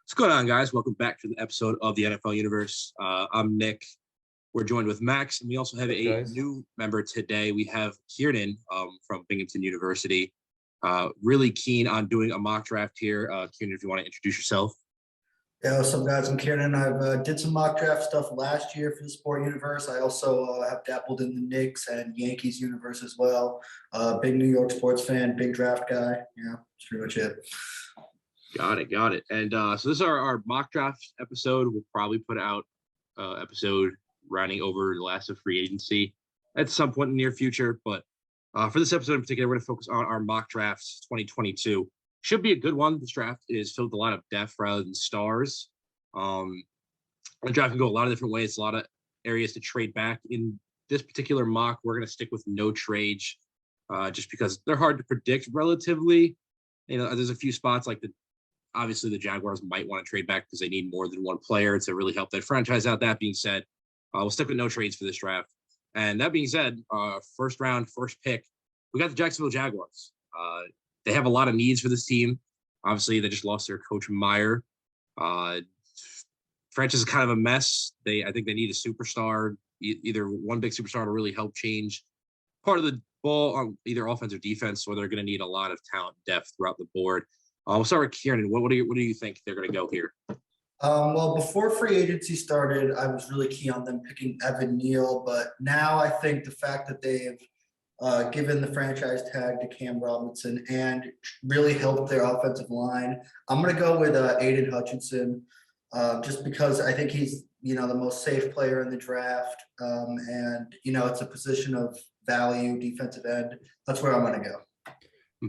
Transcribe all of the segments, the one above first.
What's going on, guys? Welcome back to the episode of the NFL Universe. I'm Nick. We're joined with Max, and we also have a new member today. We have Kieran from Binghamton University. Really keen on doing a mock draft here. Kieran, if you want to introduce yourself. Yeah, what's up, guys? I'm Kieran. I've did some mock draft stuff last year for the TheSportUniverse. I also have dabbled in the Knicks and Yankees universe as well. Big New York sports fan, big draft guy. Yeah, that's pretty much it. Got it. And so this is our mock draft episode. We'll probably put out episode running over the last of free agency at some point in the near future. But for this episode in particular, we're going to focus on our mock drafts 2022. Should be a good one. This draft is filled with a lot of depth rather than stars. The draft can go a lot of different ways. A lot of areas to trade back. In this particular mock, we're going to stick with no trades just because they're hard to predict relatively. You know, there's a few spots like obviously the Jaguars might want to trade back because they need more than one player to really help that franchise out. That being said, we'll stick with no trades for this draft. And that being said, first round, first pick, we got the Jacksonville Jaguars. They have a lot of needs for this team. Obviously, they just lost their coach, Meyer. Franchise is kind of a mess. I think they need a superstar, either one big superstar to really help change part of the ball on either offense or defense, or they're going to need a lot of talent depth throughout the board. We'll start with Kieran. What do you think they're going to go here? Well, before free agency started, I was really keen on them picking Evan Neal, but now I think the fact that they've given the franchise tag to Cam Robinson and really helped their offensive line, I'm going to go with Aiden Hutchinson, just because I think he's the most safe player in the draft, and it's a position of value, defensive end. That's where I'm going to go.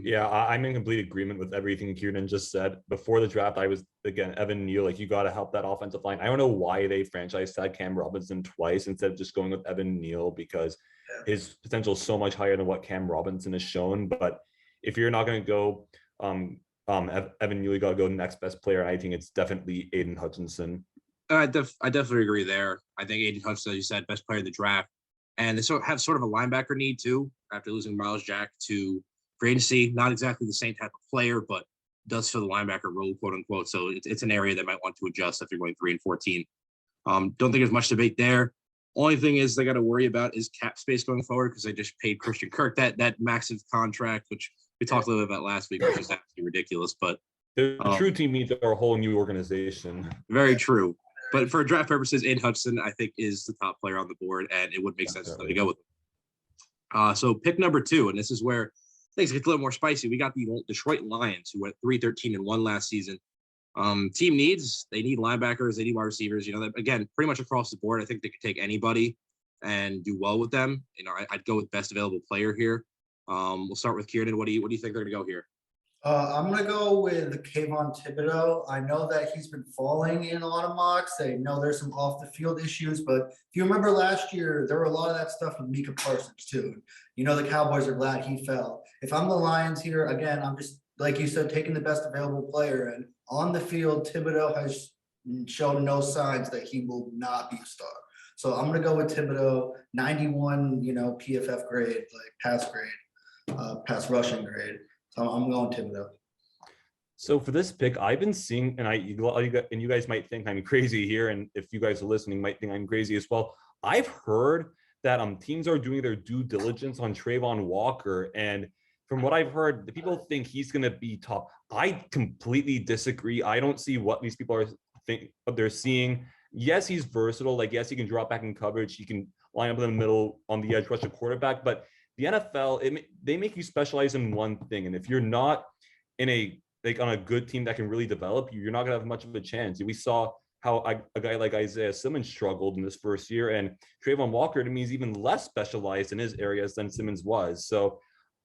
Yeah, I'm in complete agreement with everything Kieran just said. Before the draft, I was, again, Evan Neal, you got to help that offensive line. I don't know why they franchise tag Cam Robinson twice instead of just going with Evan Neal, because his potential is so much higher than what Cam Robinson has shown. But if you're not going to go Evan Neal, you got to go next best player. I think it's definitely Aiden Hutchinson. I definitely agree there. I think Aiden Hutchinson, as you said, best player in the draft. And they have sort of a linebacker need, too, after losing Miles Jack to free agency. Not exactly the same type of player, but does fill the linebacker role, quote unquote. So it's an area that might want to adjust if they're going 3-14. Don't think there's much debate there. Only thing is they got to worry about is cap space going forward, because they just paid Christian Kirk that massive contract, which we talked a little bit about last week, which is absolutely ridiculous. But the true team needs a whole new organization. Very true. But for draft purposes, Aiden Hutchinson, I think, is the top player on the board, and it would make sense to go with him. So pick number 2, and this is where things get a little more spicy. We got the Detroit Lions, who went 3-13-1 last season. Team needs, they need linebackers, they need wide receivers. Again, pretty much across the board. I think they could take anybody and do well with them. I'd go with best available player here. We'll start with Kieran. What do you think they're going to go here? I'm going to go with Kayvon Thibodeau. I know that he's been falling in a lot of mocks. I know there's some off-the-field issues, but if you remember last year, there were a lot of that stuff with Micah Parsons, too. The Cowboys are glad he fell. If I'm the Lions here, again, I'm just, like you said, taking the best available player. And on the field, Thibodeau has shown no signs that he will not be a star. So I'm going to go with Thibodeau, 91, PFF grade, like pass rushing grade. So I'm going Thibodeau. So for this pick, I've been seeing, and you guys might think I'm crazy here, and if you guys are listening, might think I'm crazy as well. I've heard that teams are doing their due diligence on Trayvon Walker, and from what I've heard, the people think he's going to be top. I completely disagree. I don't see what these people they're seeing. Yes, he's versatile. Like, yes, he can drop back in coverage. He can line up in the middle on the edge, rush a quarterback, but the NFL, they make you specialize in one thing. And if you're not on a good team that can really develop you, you're not going to have much of a chance. We saw how a guy like Isaiah Simmons struggled in his first year. And Trayvon Walker, to me, is even less specialized in his areas than Simmons was. So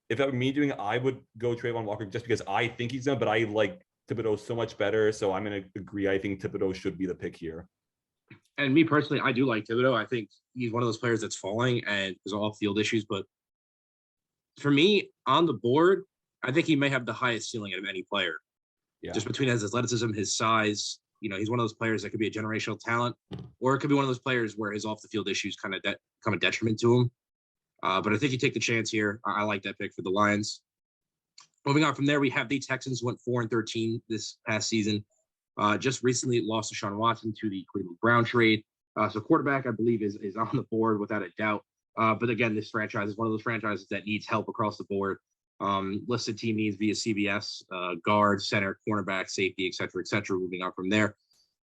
if that were me doing it, I would go Trayvon Walker just because I think he's done, but I like Thibodeau so much better. So I'm going to agree. I think Thibodeau should be the pick here. And me personally, I do like Thibodeau. I think he's one of those players that's falling and there's off-field issues, but for me, on the board, I think he may have the highest ceiling of any player. Yeah. Just between his athleticism, his size. He's one of those players that could be a generational talent, or it could be one of those players where his off-the-field issues kind of become a detriment to him. But I think you take the chance here. I like that pick for the Lions. Moving on from there, we have the Texans went 4-13 this past season. Just recently lost to Sean Watson to the Cleveland Brown trade. So quarterback, I believe, is on the board without a doubt. But again, this franchise is one of those franchises that needs help across the board. Listed team needs via CBS, guard, center, cornerback, safety, et cetera, moving on from there.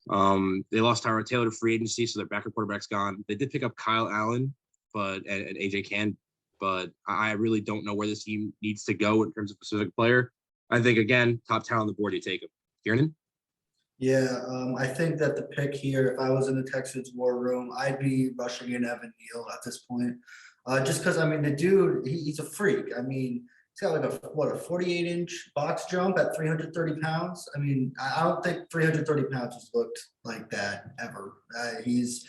They lost Tyrod Taylor to free agency, so their backup quarterback's gone. They did pick up Kyle Allen, and AJ Cann, but I really don't know where this team needs to go in terms of specific player. I think, again, top talent on the board, you take him. Kieran? Yeah, I think that the pick here, if I was in the Texans war room, I'd be rushing in Evan Neal at this point. Just because, I mean, the dude, he's a freak. I mean, he's got like a 48-inch box jump at 330 pounds. I mean, I don't think 330 pounds has looked like that ever. He's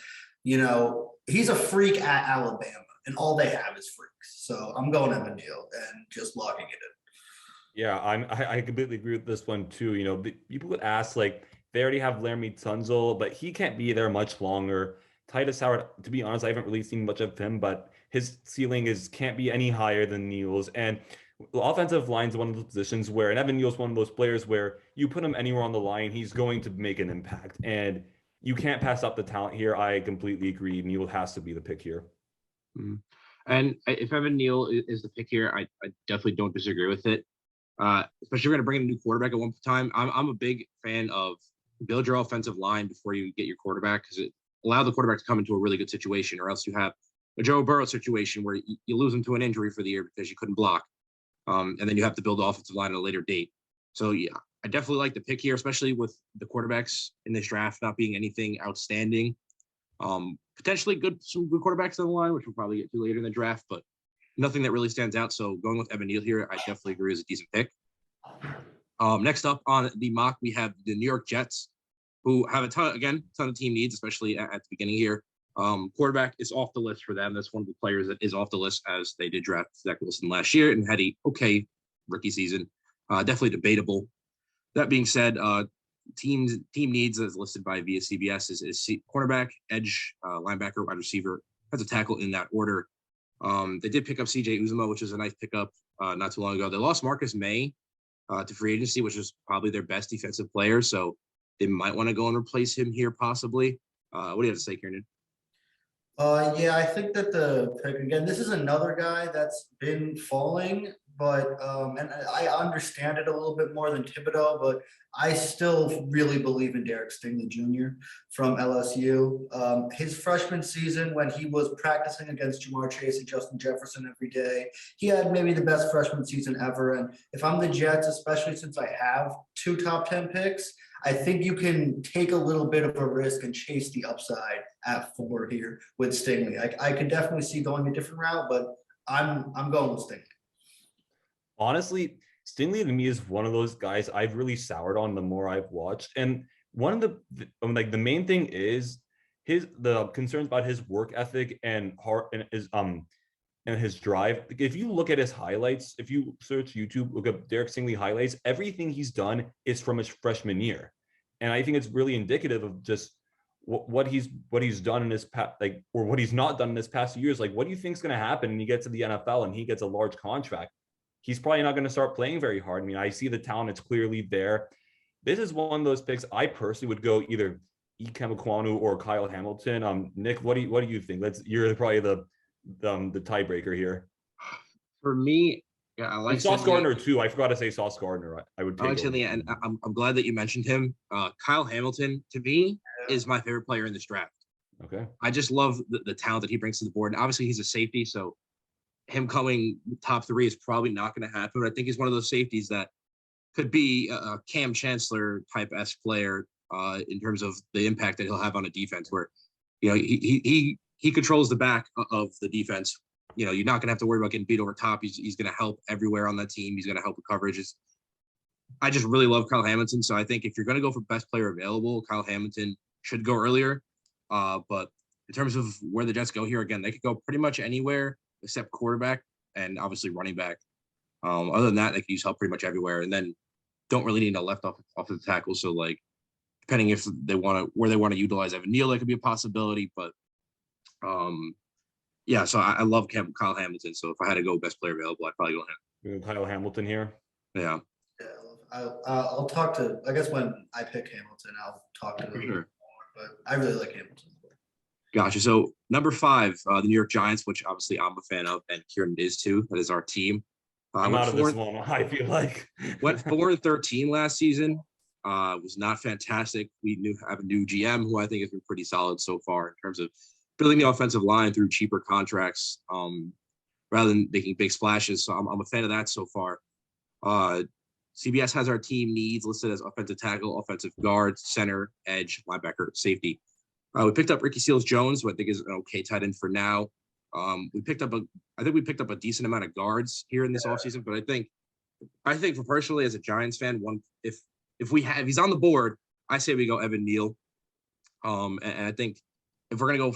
a freak at Alabama, and all they have is freaks. So I'm going Evan Neal and just locking it in. Yeah, I completely agree with this one too. People would ask, like, they already have Laramie Tunzel, but he can't be there much longer. Titus Howard, to be honest, I haven't really seen much of him, but his ceiling can't be any higher than Neal's. And the offensive line is one of those positions where, and Evan Neal's one of those players where you put him anywhere on the line, he's going to make an impact. And you can't pass up the talent here. I completely agree. Neal has to be the pick here. Mm-hmm. And if Evan Neal is the pick here, I definitely don't disagree with it. Especially we're going to bring in a new quarterback at one time. I'm a big fan of build your offensive line before you get your quarterback, because it allows the quarterback to come into a really good situation, or else you have a Joe Burrow situation where you lose him to an injury for the year because you couldn't block. And then you have to build the offensive line at a later date. So yeah, I definitely like the pick here, especially with the quarterbacks in this draft not being anything outstanding. Potentially some good quarterbacks on the line, which we'll probably get to later in the draft, but nothing that really stands out. So going with Evan Neal here, I definitely agree is a decent pick. Next up on the mock, we have the New York Jets, who have a ton of team needs, especially at the beginning here. Quarterback is off the list for them. That's one of the players that is off the list, as they did draft Zach Wilson last year and had a okay rookie season. Definitely debatable. That being said, team needs, as listed by via CBS, is cornerback, edge, linebacker, wide receiver, has a tackle in that order. They did pick up CJ Uzomah, which is a nice pickup not too long ago. They lost Marcus May to free agency, which is probably their best defensive player. So they might want to go and replace him here, possibly. What do you have to say, Kieran? Yeah, I think that the pick, again, this is another guy that's been falling, but and I understand it a little bit more than Thibodeau, but I still really believe in Derek Stingley Jr. from LSU. His freshman season, when he was practicing against Jamar Chase and Justin Jefferson every day, he had maybe the best freshman season ever. And if I'm the Jets, especially since I have 2 top 10 picks, I think you can take a little bit of a risk and chase the upside at 4 here with Stingley. I could definitely see going a different route, but I'm going with Stingley. Honestly, Stingley to me is one of those guys I've really soured on the more I've watched. And one of the main thing is the concerns about his work ethic and his drive. If you look at his highlights, if you search YouTube, look up Derek Stingley highlights, everything he's done is from his freshman year. And I think it's really indicative of just what he's done in his past, or what he's not done in his past years. Like, what do you think is going to happen when he gets to the NFL and he gets a large contract? He's probably not going to start playing very hard. I mean, I see the talent; it's clearly there. This is one of those picks I personally would go either Ikem Ekwonu or Kyle Hamilton. Nick, what do you think? You're probably the tiebreaker here. For me, yeah, I like Sauce Gardner too. I forgot to say Sauce Gardner. I would take. I like Stingley, and I'm glad that you mentioned him. Kyle Hamilton, to me, is my favorite player in this draft. Okay. I just love the talent that he brings to the board. And obviously, he's a safety, so him coming top 3 is probably not going to happen. But I think he's one of those safeties that could be a Cam Chancellor type-esque player in terms of the impact that he'll have on a defense, where he controls the back of the defense. You're not going to have to worry about getting beat over top. He's going to help everywhere on that team. He's going to help with coverages. I just really love Kyle Hamilton. So I think if you're going to go for best player available, Kyle Hamilton should go earlier. But in terms of where the Jets go here, again, they could go pretty much anywhere except quarterback and obviously running back. Other than that, they could use help pretty much everywhere, and then don't really need a left off the tackle. So depending if they where they want to utilize Evan Neal, that could be a possibility. But yeah, so I love Kyle Hamilton. So if I had to go best player available, I'd probably go him. Kyle Hamilton here. Yeah. I'll talk to, I guess when I pick Hamilton, I'll talk to For them. sure. But I really like Hamilton. Gotcha. So number 5, the New York Giants, which obviously I'm a fan of, and Kieran is too. That is our team. I'm Went out of four- this one. I feel like went 4-13 last season. Was not fantastic. We have a new GM who I think has been pretty solid so far in terms of building the offensive line through cheaper contracts, rather than making big splashes. So I'm a fan of that so far. CBS has our team needs listed as offensive tackle, offensive guard, center, edge, linebacker, safety. We picked up Ricky Seals-Jones, who I think is an okay tight end for now. I think we picked up a decent amount of guards here in this offseason, but I think for personally as a Giants fan, if he's on the board, I say we go Evan Neal. And I think if we're gonna go,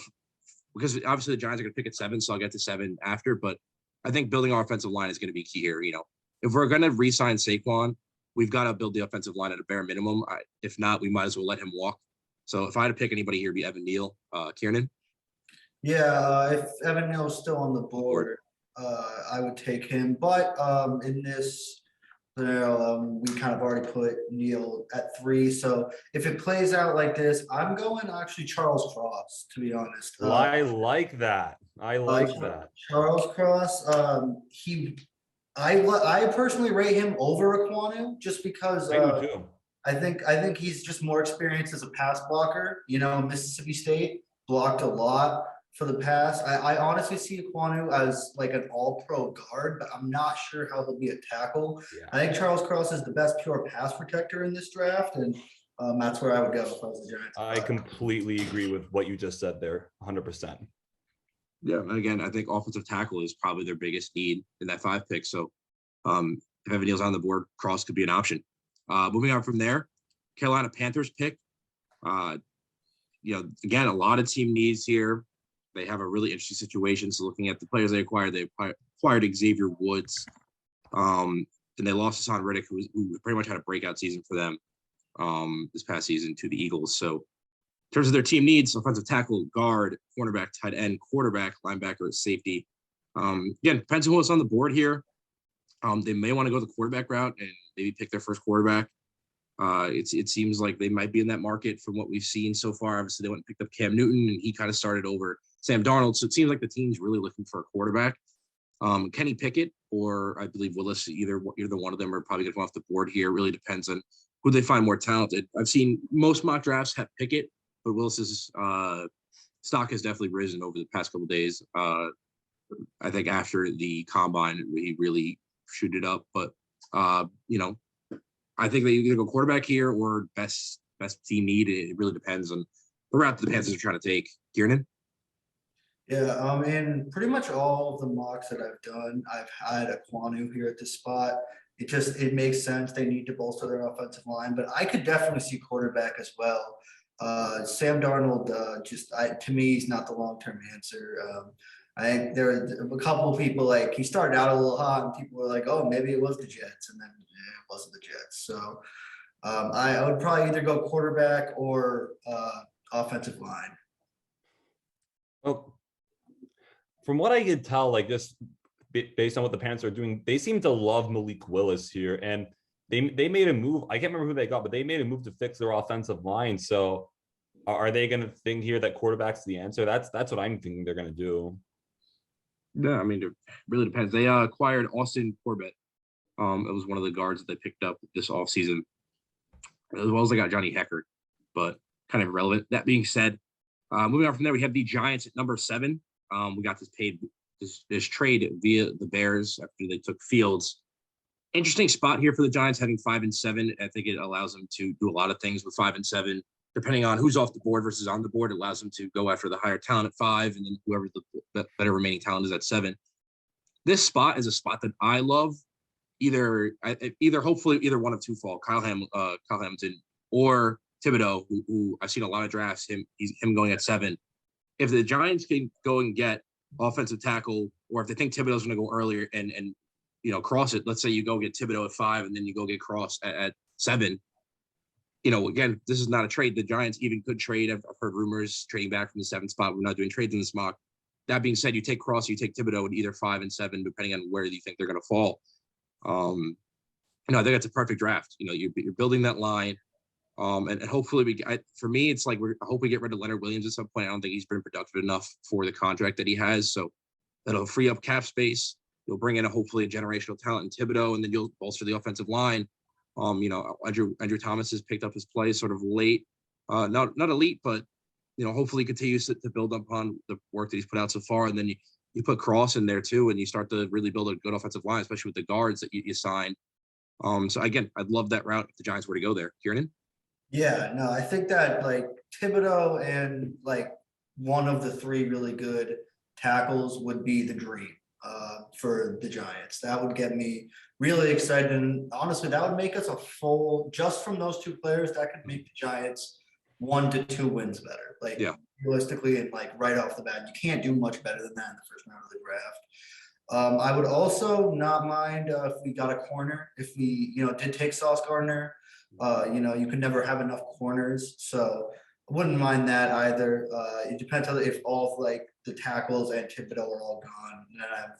because obviously the Giants are gonna pick at 7, so I'll get to 7 after. But I think building our offensive line is gonna be key here. If we're gonna re-sign Saquon, we've got to build the offensive line at a bare minimum. If not, we might as well let him walk. So if I had to pick anybody here, it'd be Evan Neal. Kieran? Yeah, if Evan Neal is still on the board, I would take him. But in this scenario, we kind of already put Neal at 3. So if it plays out like this, I'm going actually Charles Cross, to be honest. I like that. I like that. Charles Cross, I personally rate him over Aquanu just because I do too. I think he's just more experienced as a pass blocker. Mississippi State blocked a lot for the pass. I honestly see Aquanu as like an all-pro guard, but I'm not sure how he'll be a tackle. Yeah. I think Charles Cross is the best pure pass protector in this draft, and that's where I would go if I was the Giants. I completely agree with what you just said there, 100%. Yeah, and again, I think offensive tackle is probably their biggest need in that 5 pick. So if Evan Neal's on the board, Cross could be an option. Moving on from there, Carolina Panthers pick. Again, a lot of team needs here. They have a really interesting situation. So looking at the players they acquired Xavier Woods, and they lost Hassan Riddick, who pretty much had a breakout season for them this past season to the Eagles. So in terms of their team needs, offensive tackle, guard, cornerback, tight end, quarterback, linebacker, safety. Again, depends on what's on the board here. They may want to go the quarterback route and maybe pick their first quarterback. It seems like they might be in that market from what we've seen so far. Obviously, they went and picked up Cam Newton, and he kind of started over Sam Darnold. So it seems like the team's really looking for a quarterback. Kenny Pickett or I believe Willis, either one of them are probably going to come off the board here. It really depends on who they find more talented. I've seen most mock drafts have Pickett, but Willis's stock has definitely risen over the past couple of days. I think after the combine, he really shoot it up. But I think they either go quarterback here or best team need. It really depends on the route that the Panthers are trying to take. Kieran? Yeah, in pretty much all of the mocks that I've done, I've had Aquanu here at this spot. It makes sense. They need to bolster their offensive line, but I could definitely see quarterback as well. Sam Darnold, to me, he's not the long-term answer. I think there are a couple of people he started out a little hot, and people were like, "Oh, maybe it was the Jets," and then it wasn't the Jets. So I would probably either go quarterback or offensive line. Well, from what I could tell, just based on what the Panthers are doing, they seem to love Malik Willis here, and they made a move. I can't remember who they got, but they made a move to fix their offensive line. So, are they going to think here that quarterback's the answer? That's what I'm thinking they're going to do. Yeah, I mean, it really depends. They acquired Austin Corbett. It was one of the guards that they picked up this offseason, as well as they got Johnny Hecker, but kind of irrelevant. That being said, moving on from there, we have the Giants at number 7. We got this trade via the Bears after they took Fields. Interesting spot here for the Giants having 5 and 7. I think it allows them to do a lot of things with 5 and 7. Depending on who's off the board versus on the board, it allows them to go after the higher talent at 5, and then whoever the better remaining talent is at 7. This spot is a spot that I love. Either hopefully either one of two fall, Kyle Hamilton or Thibodeau, who I've seen a lot of drafts. Him going at 7. If the Giants can go and get offensive tackle, or if they think Thibodeau's going to go earlier and cross it. Let's say you go get Thibodeau at 5, and then you go get Cross at 7. Again, this is not a trade. The Giants even could trade. I've heard rumors trading back from the 7th spot. We're not doing trades in this mock. That being said, you take Cross, you take Thibodeau at either 5 and 7, depending on where you think they're going to fall. I think that's a perfect draft. You're building that line. And hopefully for me, it's like I hope we get rid of Leonard Williams at some point. I don't think he's been productive enough for the contract that he has. So that'll free up cap space. You'll bring in hopefully a generational talent in Thibodeau, and then you'll bolster the offensive line. Andrew Thomas has picked up his play sort of late, not elite, but hopefully continues to build upon the work that he's put out so far. And then you put Cross in there too, and you start to really build a good offensive line, especially with the guards that you sign. So again, I'd love that route if the Giants were to go there. Kieran? Yeah, no, I think that like Thibodeau and like one of the three really good tackles would be the dream for the Giants. That would get me really excited. And honestly, that would make us a full, just from those two players, that could make the Giants 1 to 2 wins better. Like realistically, and like right off the bat, you can't do much better than that in the first round of the draft. I would also not mind if we got a corner, if we, did take Sauce Gardner. You could never have enough corners, so I wouldn't mind that either. It depends on if all of like the tackles and Thibodeau are all gone. Then I'd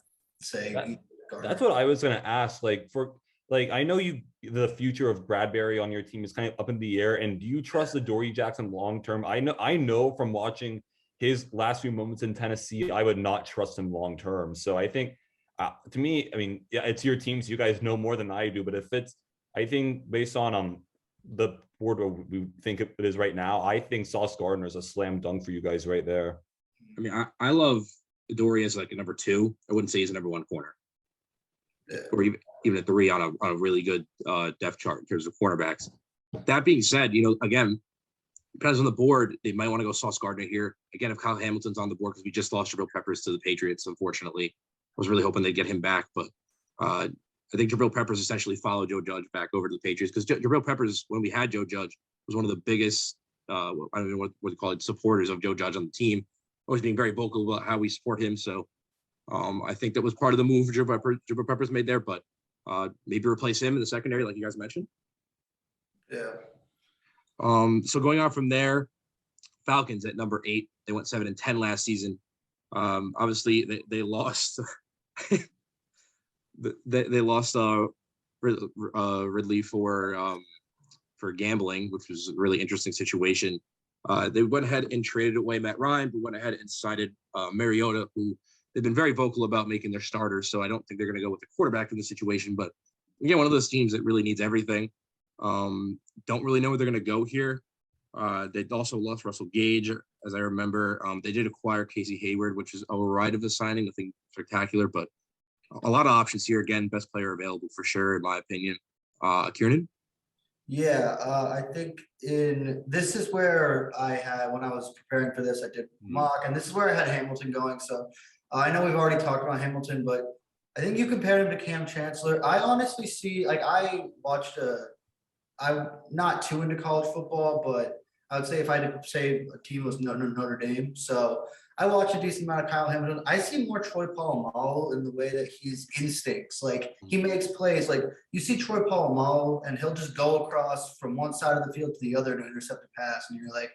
say that's what I was going to ask. I know the future of Bradbury on your team is kind of up in the air. And do you trust Adoree Jackson long term? I know from watching his last few moments in Tennessee, I would not trust him long term. So I think, to me, I mean, yeah, it's your team, so you guys know more than I do. But I think based on the board we think it is right now, I think Sauce Gardner is a slam dunk for you guys right there. I mean, I love Adoree as like a number 2. I wouldn't say he's a number 1 corner, or even a 3 on a really good depth chart in terms of cornerbacks. That being said, again, depends on the board. They might want to go Sauce Gardner here again if Kyle Hamilton's on the board, because we just lost Jabril Peppers to the Patriots. Unfortunately, I was really hoping they'd get him back, but I think Jabril Peppers essentially followed Joe Judge back over to the Patriots, because Jabril Peppers, when we had Joe Judge, was one of the biggest, I don't know what to call it, supporters of Joe Judge on the team, always being very vocal about how we support him. So I think that was part of the move Jabril Peppers made there, but maybe replace him in the secondary, like you guys mentioned. Yeah. So going on from there, Falcons at number 8, they went 7-10 last season. Obviously, they lost. They lost Ridley for gambling, which was a really interesting situation. They went ahead and traded away Matt Ryan, but went ahead and cited Mariota, who they've been very vocal about making their starters. So I don't think they're going to go with the quarterback in this situation. But again, one of those teams that really needs everything. Don't really know where they're going to go here. They also lost Russell Gage, as I remember. They did acquire Casey Hayward, which is a right of a signing, nothing spectacular, but a lot of options here. Again, best player available for sure, in my opinion. Kieran? Yeah, I think this is where when I was preparing for this, I did mock, and this is where I had Hamilton going. So I know we've already talked about Hamilton, but I think you compare him to Cam Chancellor. I honestly see, I'm not too into college football, but I would say if I had to say a team was Notre Dame. So I watch a decent amount of Kyle Hamilton. I see more Troy Polamalu in the way that his instincts, like he makes plays. Like you see Troy Polamalu and he'll just go across from one side of the field to the other to intercept a pass. And you're like,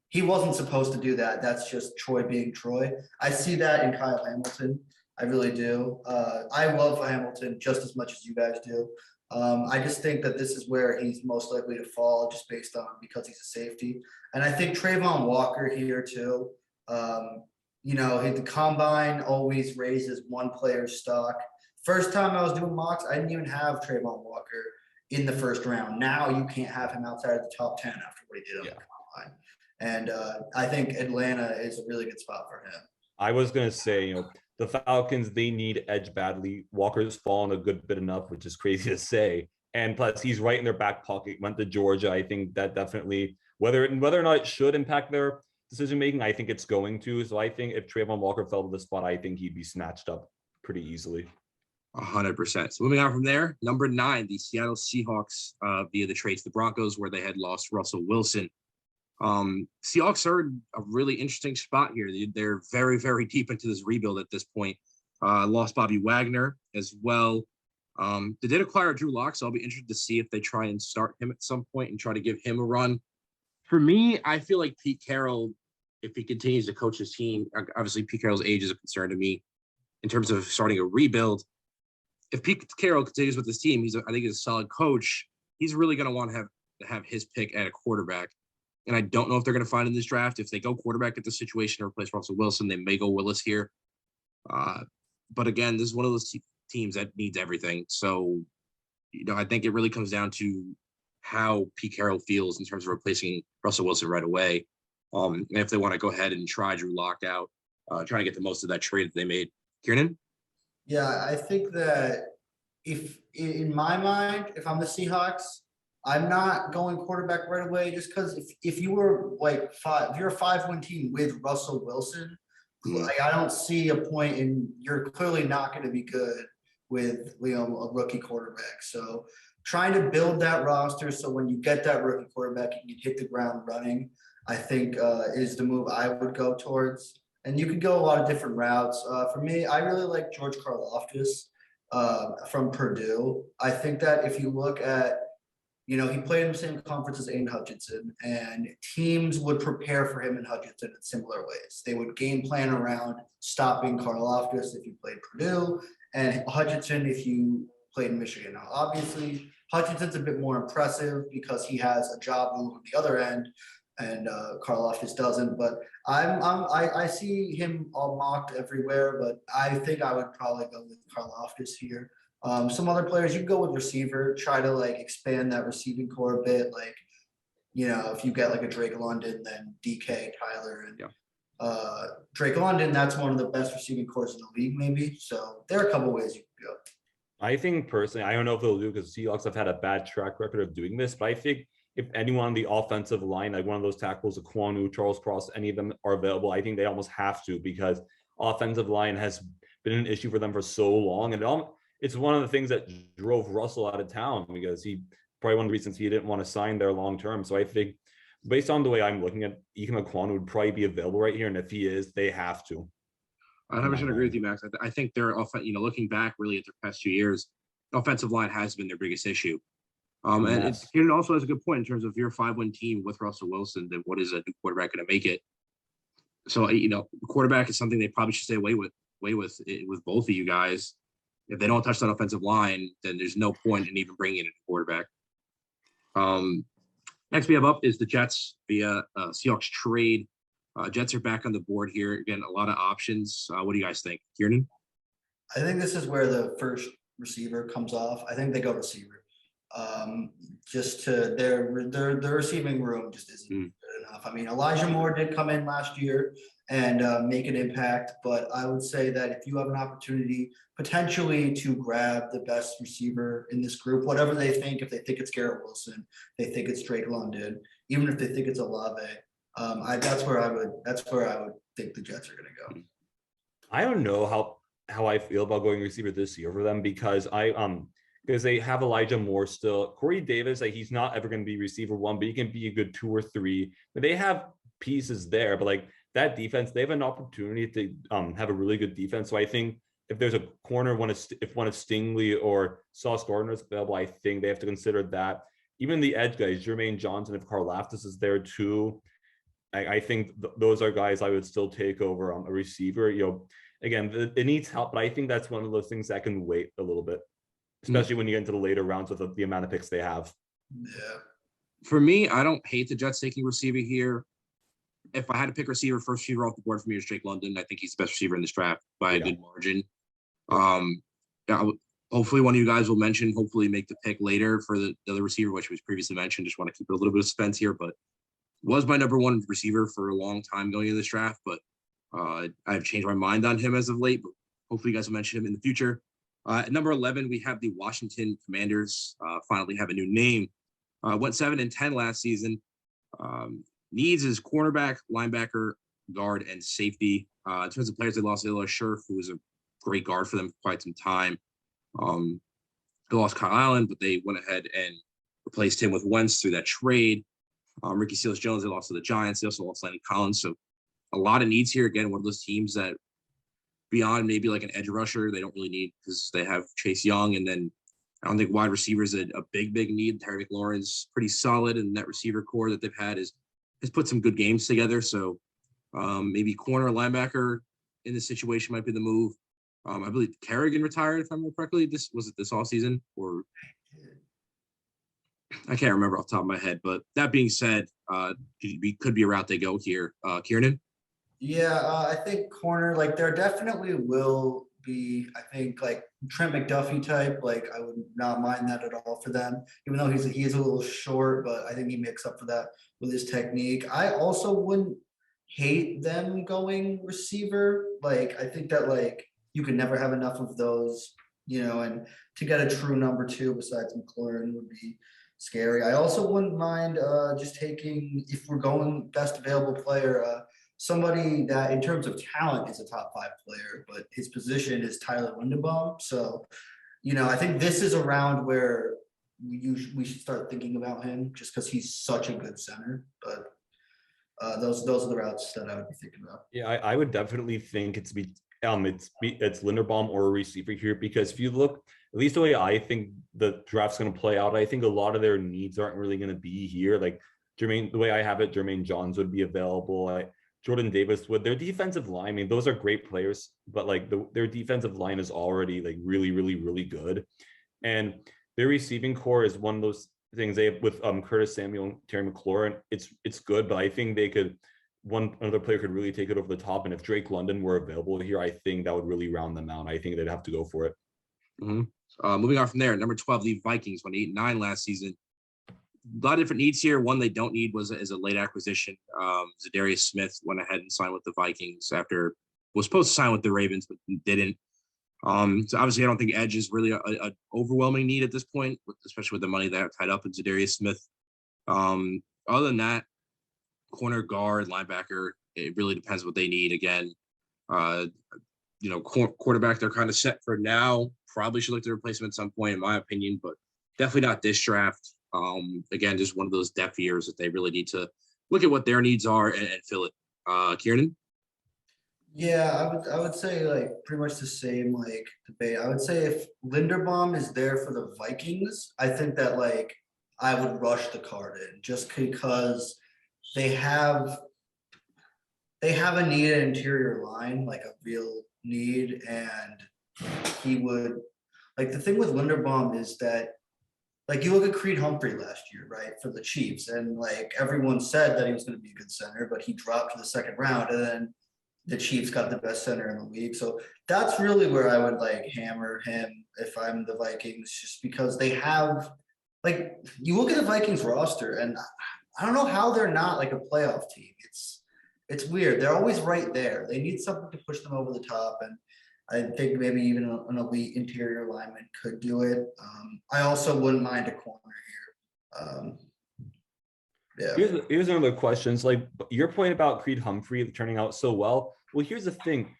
he wasn't supposed to do that. That's just Troy being Troy. I see that in Kyle Hamilton. I really do. I love Hamilton just as much as you guys do. I just think that this is where he's most likely to fall, just based on because he's a safety. And I think Trayvon Walker here too. The combine always raises one player's stock. First time I was doing mocks, I didn't even have Trayvon Walker in the first round. Now you can't have him outside of the top 10 after what he did on the combine. And I think Atlanta is a really good spot for him. I was going to say, the Falcons, they need edge badly. Walker's fallen a good bit enough, which is crazy to say. And plus, he's right in their back pocket, went to Georgia. I think that definitely, whether or not it should impact their decision-making, I think it's going to. So I think if Trayvon Walker fell to the spot, I think he'd be snatched up pretty easily. 100%. So moving on from there, number 9, the Seattle Seahawks via the trade to the Broncos, where they had lost Russell Wilson. Seahawks are a really interesting spot here. They're very, very deep into this rebuild at this point. Lost Bobby Wagner as well. They did acquire Drew Lock, so I'll be interested to see if they try and start him at some point and try to give him a run. For me, I feel like Pete Carroll, if he continues to coach his team, obviously Pete Carroll's age is a concern to me in terms of starting a rebuild. if Pete Carroll continues with this team, I think he's a solid coach. He's really going to want to have his pick at a quarterback. And I don't know if they're going to find in this draft. If they go quarterback at the situation to replace Russell Wilson, they may go Willis here. But again, this is one of those teams that needs everything. So, I think it really comes down to how Pete Carroll feels in terms of replacing Russell Wilson right away. And if they want to go ahead and try Drew Lock out, trying to get the most of that trade that they made. Kieran? Yeah, I think that if in my mind, if I'm the Seahawks, I'm not going quarterback right away just because if you were like if you're a 5-win team with Russell Wilson, like I don't see a point in you're clearly not going to be good with a rookie quarterback. So trying to build that roster so when you get that rookie quarterback, you can hit the ground running, I think is the move I would go towards. And you could go a lot of different routes. For me, I really like George Karlaftis from Purdue. I think that if you look at he played in the same conference as Aiden Hutchinson, and teams would prepare for him and Hutchinson in similar ways. They would game plan around stopping Karlaftis if you played Purdue, and Hutchinson if you played in Michigan. Now, obviously, Hutchinson's a bit more impressive because he has a job move on the other end, and Karlaftis doesn't. But I see him all mocked everywhere, but I think I would probably go with Karlaftis here. Some other players, you can go with receiver, try to expand that receiving core a bit. If you get a Drake London, then DK, Tyler, and Drake London, that's one of the best receiving cores in the league, maybe. So there are a couple ways you can go. I think personally, I don't know if they'll do because Seahawks have had a bad track record of doing this, but I think if anyone on the offensive line, like one of those tackles, Aquanu, Charles Cross, any of them are available, I think they almost have to because offensive line has been an issue for them for so long. And it's one of the things that drove Russell out of town because probably one of the reasons he didn't want to sign there long term. So I think based on the way I'm looking at Ikem Ekwonu would probably be available right here. And if he is, they have to. I 100% agree with you, Max. I think they're, looking back really at their past 2 years, offensive line has been their biggest issue. And Kieran also has a good point in terms of if you're a 5-win team with Russell Wilson, then what is a new quarterback going to make it? So, quarterback is something they probably should stay away with both of you guys. If they don't touch that offensive line, then there's no point in even bringing in a quarterback. Next we have up is the Jets via Seahawks trade. Jets are back on the board here. Again, a lot of options. What do you guys think? Kieran? I think this is where the first receiver comes off. I think they go receiver. Just to their receiving room just isn't good enough. I mean, Elijah Moore did come in last year and make an impact, but I would say that if you have an opportunity potentially to grab the best receiver in this group, whatever they think, if they think it's Garrett Wilson, they think it's Drake London, even if they think it's Olave, that's where I would think the Jets are going to go. I don't know how I feel about going receiver this year for them because because they have Elijah Moore still. Corey Davis, he's not ever going to be receiver 1, but he can be a good 2 or 3. But they have pieces there, but that defense, they have an opportunity to have a really good defense. So I think if there's a corner, if one of Stingley or Sauce Gardner is available, I think they have to consider that. Even the edge guys, Jermaine Johnson, if Karlaftis is there too, I think those are guys I would still take over a receiver. Again, it needs help, but I think that's one of those things that can wait a little bit, especially when you get into the later rounds with the amount of picks they have. Yeah. For me, I don't hate the Jets taking receiver here. If I had to pick receiver, first receiver off the board for me is Drake London. I think he's the best receiver in this draft by a good margin. Hopefully one of you guys will hopefully make the pick later for the other receiver, which was previously mentioned. Just want to keep a little bit of suspense here, but was my number 1 receiver for a long time going into this draft, but I've changed my mind on him as of late, but hopefully you guys will mention him in the future. At number 11, we have the Washington Commanders, finally have a new name. Went 7-10 last season. Needs is cornerback, linebacker, guard, and safety. In terms of players, they lost Ila Scherf, who was a great guard for them for quite some time. They lost Kyle Allen, but they went ahead and replaced him with Wentz through that trade. Ricky Seals-Jones, they lost to the Giants. They also lost Landon Collins. So a lot of needs here. Again, one of those teams that beyond maybe an edge rusher, they don't really need because they have Chase Young. And then I don't think wide receiver is a big need. Terry McLaurin's pretty solid, and that receiver core that they've had has put some good games together. So maybe corner linebacker in this situation might be the move. I believe Kerrigan retired, if I remember correctly. This all season, or I can't remember off the top of my head. But that being said, could be a route they go here. Kieran? Yeah, I think corner, like there definitely will be, I think like Trent McDuffie type, like I would not mind that at all for them, even though he is a little short, but I think he makes up for that with his technique. I also wouldn't hate them going receiver. Like I think that like you can never have enough of those, and to get a true number two besides McLaurin would be scary. I also wouldn't mind just taking, if we're going best available player, somebody that in terms of talent is a top 5 player, but his position is Tyler Linderbaum. So, I think this is a round where we should start thinking about him just because he's such a good center. But those are the routes that I would be thinking about. Yeah, I would definitely think it's Linderbaum or a receiver here, because if you look, at least the way I think the draft's going to play out, I think a lot of their needs aren't really going to be here. Like the way I have it, Jermaine Johns would be available. Jordan Davis would. Their defensive line, I mean, those are great players, but like their defensive line is already like really, really, really good. And their receiving core is one of those things they have with Curtis Samuel and Terry McLaurin. It's good, but I think another player could really take it over the top. And if Drake London were available here, I think that would really round them out. I think they'd have to go for it. Mm-hmm. Moving on from there, number 12, the Vikings went 8-9 last season. A lot of different needs here. One they don't need is a late acquisition. Zadarius Smith went ahead and signed with the Vikings after was supposed to sign with the Ravens, but didn't. So obviously, I don't think edge is really a overwhelming need at this point, especially with the money that tied up in Zadarius Smith. Other than that, corner, guard, linebacker, it really depends what they need. Again, quarterback, they're kind of set for now. Probably should look to replace him at some point, in my opinion, but definitely not this draft. Again, just one of those depth years that they really need to look at what their needs are and fill it. Kieran? Yeah, I would say like pretty much the same like debate. I would say if Linderbaum is there for the Vikings, I think that like I would rush the card in just because they have a need at interior line, like a real need, and he would like the thing with Linderbaum is that like you look at Creed Humphrey last year, right, for the Chiefs, and like everyone said that he was going to be a good center, but he dropped to the second round, and then the Chiefs got the best center in the league. So that's really where I would like hammer him if I'm the Vikings, just because they have like you look at the Vikings roster, and I don't know how they're not like a playoff team. It's weird. They're always right there. They need something to push them over the top, and I think maybe even an elite interior lineman could do it. I also wouldn't mind a corner here. Yeah. Here's another question. It's like your point about Creed Humphrey turning out so well. Well, here's the thing.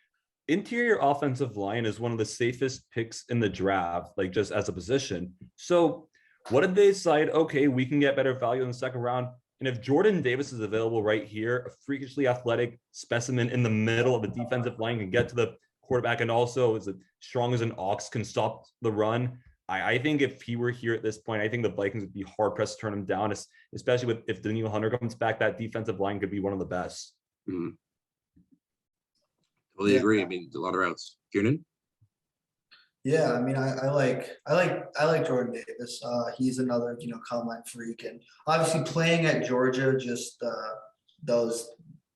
Interior offensive line is one of the safest picks in the draft, like just as a position. So what did they decide? Okay, we can get better value in the second round. And if Jordan Davis is available right here, a freakishly athletic specimen in the middle of the defensive line, can get to the quarterback and also is as strong as an ox, can stop the run. I think if he were here at this point, I think the Vikings would be hard pressed to turn him down, especially if Daniil Hunter comes back. That defensive line could be one of the best. Mm-hmm. Totally agree. I mean, a lot of routes. Kieran? Yeah, I mean, I like Jordan Davis. He's another combine freak, and obviously playing at Georgia, just those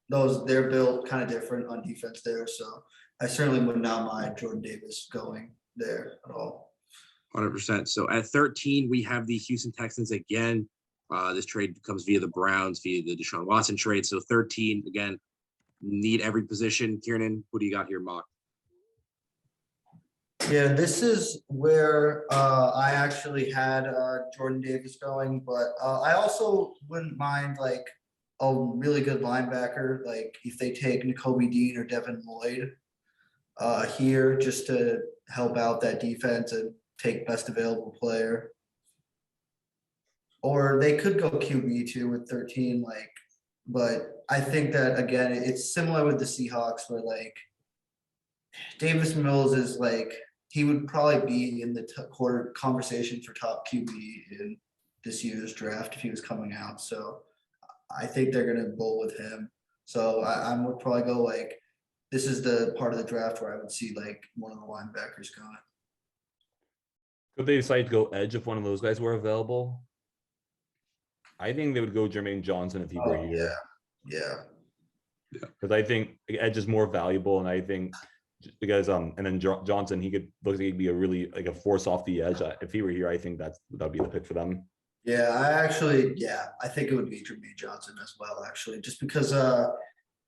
they're built kind of different on defense there. So I certainly would not mind Jordan Davis going there at all. 100%. So at 13, we have the Houston Texans again. This trade comes via the Browns, via the Deshaun Watson trade. So 13, again, need every position. Kieran, what do you got here, Mock? Yeah, this is where I actually had Jordan Davis going, but I also wouldn't mind like a really good linebacker, like if they take Nakobe Dean or Devin Lloyd here just to help out that defense and take best available player. Or they could go QB too with 13, like, but I think that again, it's similar with the Seahawks where like Davis Mills is like, he would probably be in the quarter conversation for top QB in this year's draft if he was coming out. So I think they're going to bowl with him. So I would probably go like this is the part of the draft where I would see like one of the linebackers going. Could they decide to go edge if one of those guys were available? I think they would go Jermaine Johnson if he were here. Yeah. Because I think edge is more valuable, and I think because and then Johnson, he could look like he'd be a really like a force off the edge. If he were here, I think that'd be the pick for them. Yeah, I think it would be Jermaine Johnson as well, actually, just because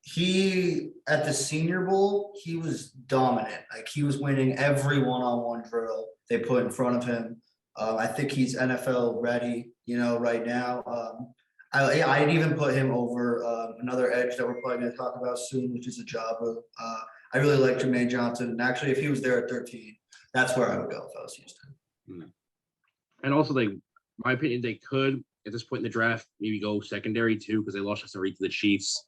he at the Senior Bowl, he was dominant. Like he was winning every one-on-one drill they put in front of him. I think he's NFL ready, right now. I'd even put him over another edge that we're probably going to talk about soon, which is a Ajabo. I really like Jermaine Johnson, and actually, if he was there at 13, that's where I would go if I was Houston. And also, my opinion, they could at this point in the draft maybe go secondary too, because they lost Justin Reed to the Chiefs.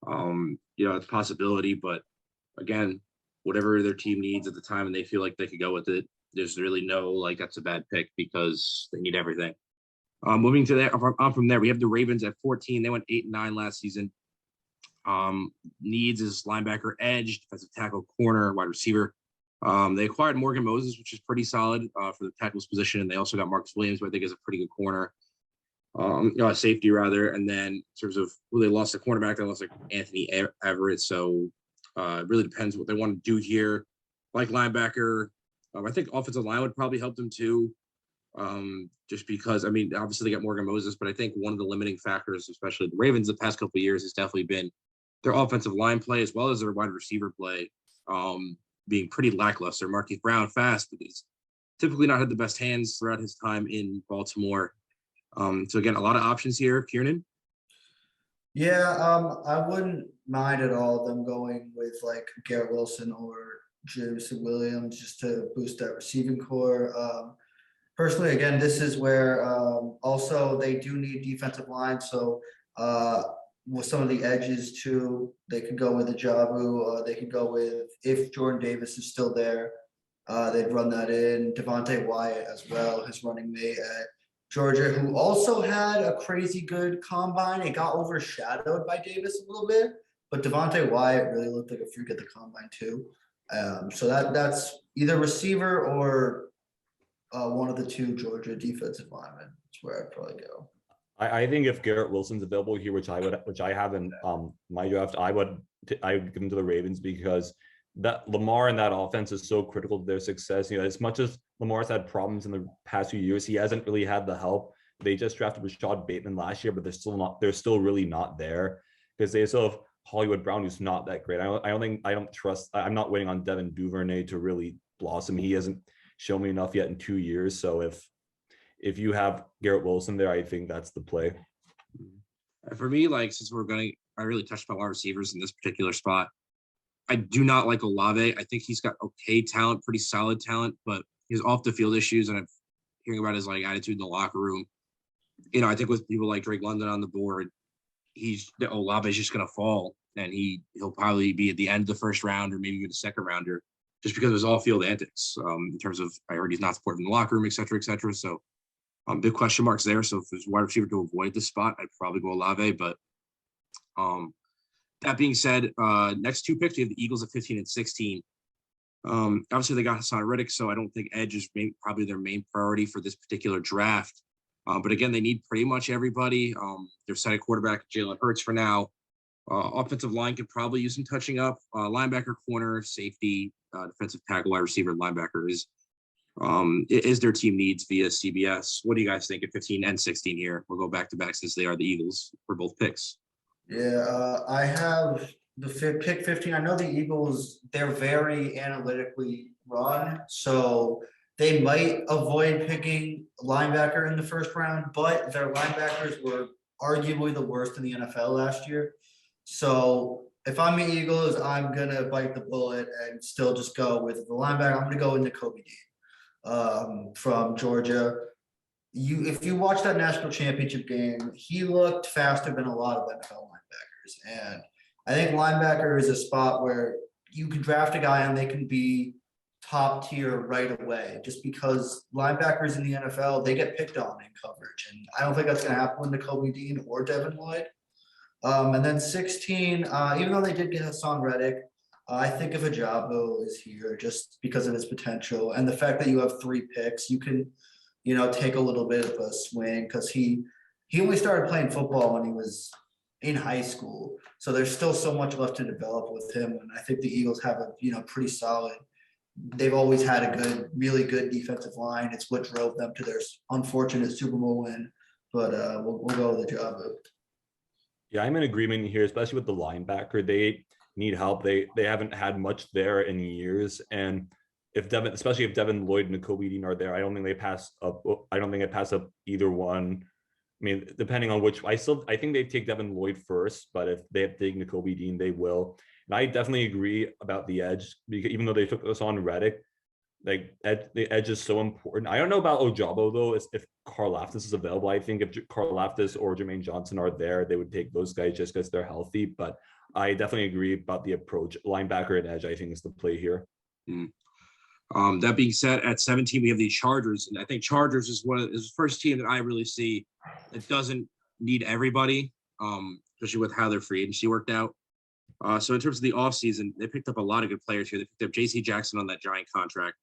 It's a possibility, but again, whatever their team needs at the time and they feel like they could go with it, there's really no that's a bad pick because they need everything. Moving to from there, we have the Ravens at 14. They went 8-9 last season. Needs is linebacker, edge, defensive tackle, corner, wide receiver. They acquired Morgan Moses, which is pretty solid for the tackles position, and they also got Marcus Williams, who I think is a pretty good corner. A safety rather, and then in terms of who they lost, the cornerback, they lost Anthony Everett. So it really depends what they want to do here. Like linebacker, I think offensive line would probably help them too. Just because obviously they got Morgan Moses, but I think one of the limiting factors, especially the Ravens the past couple of years, has definitely been their offensive line play as well as their wide receiver play being pretty lackluster. Marquise Brown fast, but he's typically not had the best hands throughout his time in Baltimore. So again, a lot of options here. Kieran? Yeah, I wouldn't mind at all them going with Garrett Wilson or Jameson Williams just to boost that receiving core. Personally, again, this is where also they do need defensive line. So with some of the edges too, they could go with Ajabo. They could go with, if Jordan Davis is still there, they'd run that in. Devontae Wyatt as well, his running mate at Georgia, who also had a crazy good combine. It got overshadowed by Davis a little bit, but Devontae Wyatt really looked like a freak at the combine too. So that's either receiver or one of the two Georgia defensive linemen. That's where I'd probably go. I think if Garrett Wilson's available here, which I have in my draft, I would give him to the Ravens because that Lamar and that offense is so critical to their success. As much as Lamar's had problems in the past few years, he hasn't really had the help. They just drafted Rashad Bateman last year, but they're still really not there because they still have Hollywood Brown, who's not that great. I'm not waiting on Devin Duvernay to really blossom. He hasn't shown me enough yet in 2 years. So if you have Garrett Wilson there, I think that's the play. For me, since I really touched on wide receivers in this particular spot. I do not like Olave. I think he's got okay talent, pretty solid talent, but his off the field issues, and I'm hearing about his attitude in the locker room. I think with people like Drake London on the board, Olave is just going to fall, and he'll probably be at the end of the first round or maybe even a second rounder, just because of his off field antics. In terms of, I heard he's not supported in the locker room, et cetera, et cetera. So, big question marks there. So if there's a wide receiver to avoid this spot, I'd probably go Olave, but that being said, next two picks, we have the Eagles at 15 and 16. Obviously, they got Hassan Riddick, so I don't think edge is probably their main priority for this particular draft. But again, they need pretty much everybody. They're set at quarterback, Jalen Hurts for now. Offensive line could probably use some touching up. Linebacker, corner, safety, defensive tackle, wide receiver, linebacker is their team needs via CBS. What do you guys think at 15 and 16 here? We'll go back to back since they are the Eagles for both picks. Yeah, I have the pick 15. I know the Eagles, they're very analytically run, so they might avoid picking linebacker in the first round, but their linebackers were arguably the worst in the NFL last year. So if I'm the Eagles, I'm going to bite the bullet and still just go with the linebacker. I'm going to go with Nakobe Dean from Georgia. If you watch that national championship game, he looked faster than a lot of NFL linebackers. And I think linebacker is a spot where you can draft a guy and they can be top tier right away, just because linebackers in the NFL, they get picked on in coverage. And I don't think that's going to happen with Nakobe Dean or Devin Lloyd. And then 16, even though they did get Hassan Reddick, I think if Ajabo is here, just because of his potential and the fact that you have 3 picks, you can, take a little bit of a swing because he only started playing football when he was in high school. So there's still so much left to develop with him. And I think the Eagles have a, pretty solid. They've always had a really good defensive line. It's what drove them to their unfortunate Super Bowl win. But we'll go with Ajabo. Yeah, I'm in agreement here, especially with the linebacker. They need help. They haven't had much there in years. And especially if Devin Lloyd and Nakobe Dean are there, I don't think they pass up. I don't think they pass up either one. I mean, depending on which, I think they take Devin Lloyd first, but if they have to take Nakobe Dean, they will. And I definitely agree about the edge, because even though they took us on Reddick, like the edge is so important. I don't know about Ojabo though, if Karlaftis is available. I think if Karlaftis or Jermaine Johnson are there, they would take those guys just because they're healthy. But I definitely agree about the approach. Linebacker and edge, I think, is the play here. That being said, at 17, we have the Chargers, and I think Chargers is the first team that I really see that doesn't need everybody, especially with how their free agency worked out. So in terms of the offseason, they picked up a lot of good players here. They picked up J.C. Jackson on that giant contract.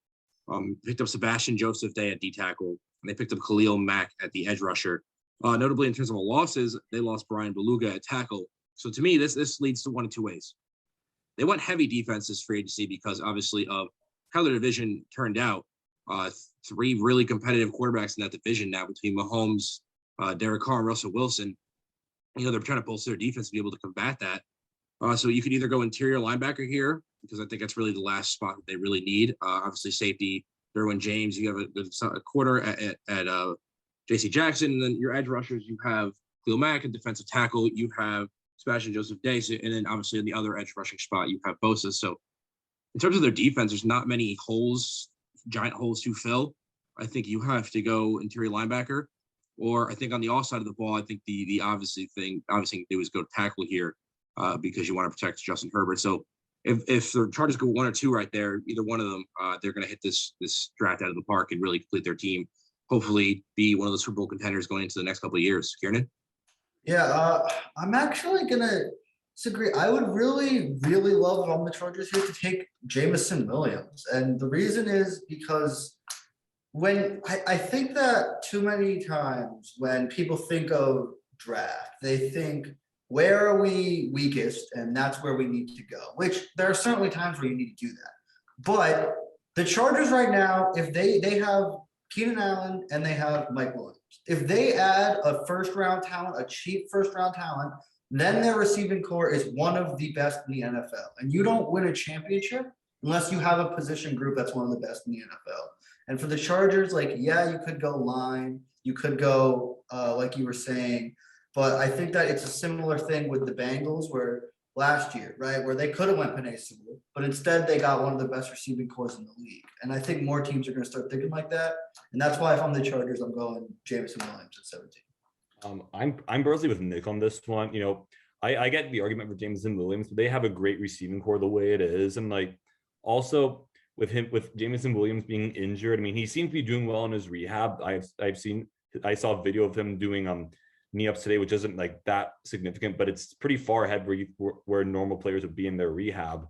Picked up Sebastian Joseph Day at D tackle, and they picked up Khalil Mack at the edge rusher. Notably, in terms of losses, they lost Brian Beluga at tackle. So to me, this leads to one of two ways. They went heavy defense this free agency because obviously of how their division turned out. 3 really competitive quarterbacks in that division now between Mahomes, Derek Carr, and Russell Wilson. They're trying to bolster their defense to be able to combat that. So you could either go interior linebacker here, because I think that's really the last spot that they really need. Obviously, safety, Derwin James. You have a quarter at J.C. Jackson, and then your edge rushers, you have Khalil Mack, and defensive tackle, you have Sebastian Joseph Day, and then obviously in the other edge rushing spot, you have Bosa. So in terms of their defense, there's not many giant holes to fill. I think you have to go interior linebacker, or I think on the offside of the ball, I think the obvious thing to do is go tackle here because you want to protect Justin Herbert. So if the Chargers go 1 or 2 right there, either one of them, they're going to hit this draft out of the park and really complete their team. Hopefully, be one of those Super Bowl contenders going into the next couple of years. Kieran? Yeah, I'm actually gonna disagree. I would really, really love on the Chargers here to take Jameson Williams, and the reason is because when I think that too many times when people think of draft, they think, where are we weakest? And that's where we need to go, which there are certainly times where you need to do that. But the Chargers right now, if they have Keenan Allen and they have Mike Williams, if they add a first-round talent, a cheap first-round talent, then their receiving core is one of the best in the NFL. And you don't win a championship unless you have a position group that's one of the best in the NFL. And for the Chargers, you could go line, you could go, like you were saying, but I think that it's a similar thing with the Bengals where last year, right, where they could have went Penei Sewell, but instead they got one of the best receiving cores in the league. And I think more teams are going to start thinking like that. And that's why if I'm the Chargers, I'm going Jameson Williams at 17. I'm personally with Nick on this one. I get the argument for Jameson Williams, but they have a great receiving core the way it is. And also with Jameson Williams being injured, I mean, he seems to be doing well in his rehab. I saw a video of him doing knee ups today, which isn't that significant, but it's pretty far ahead where normal players would be in their rehab.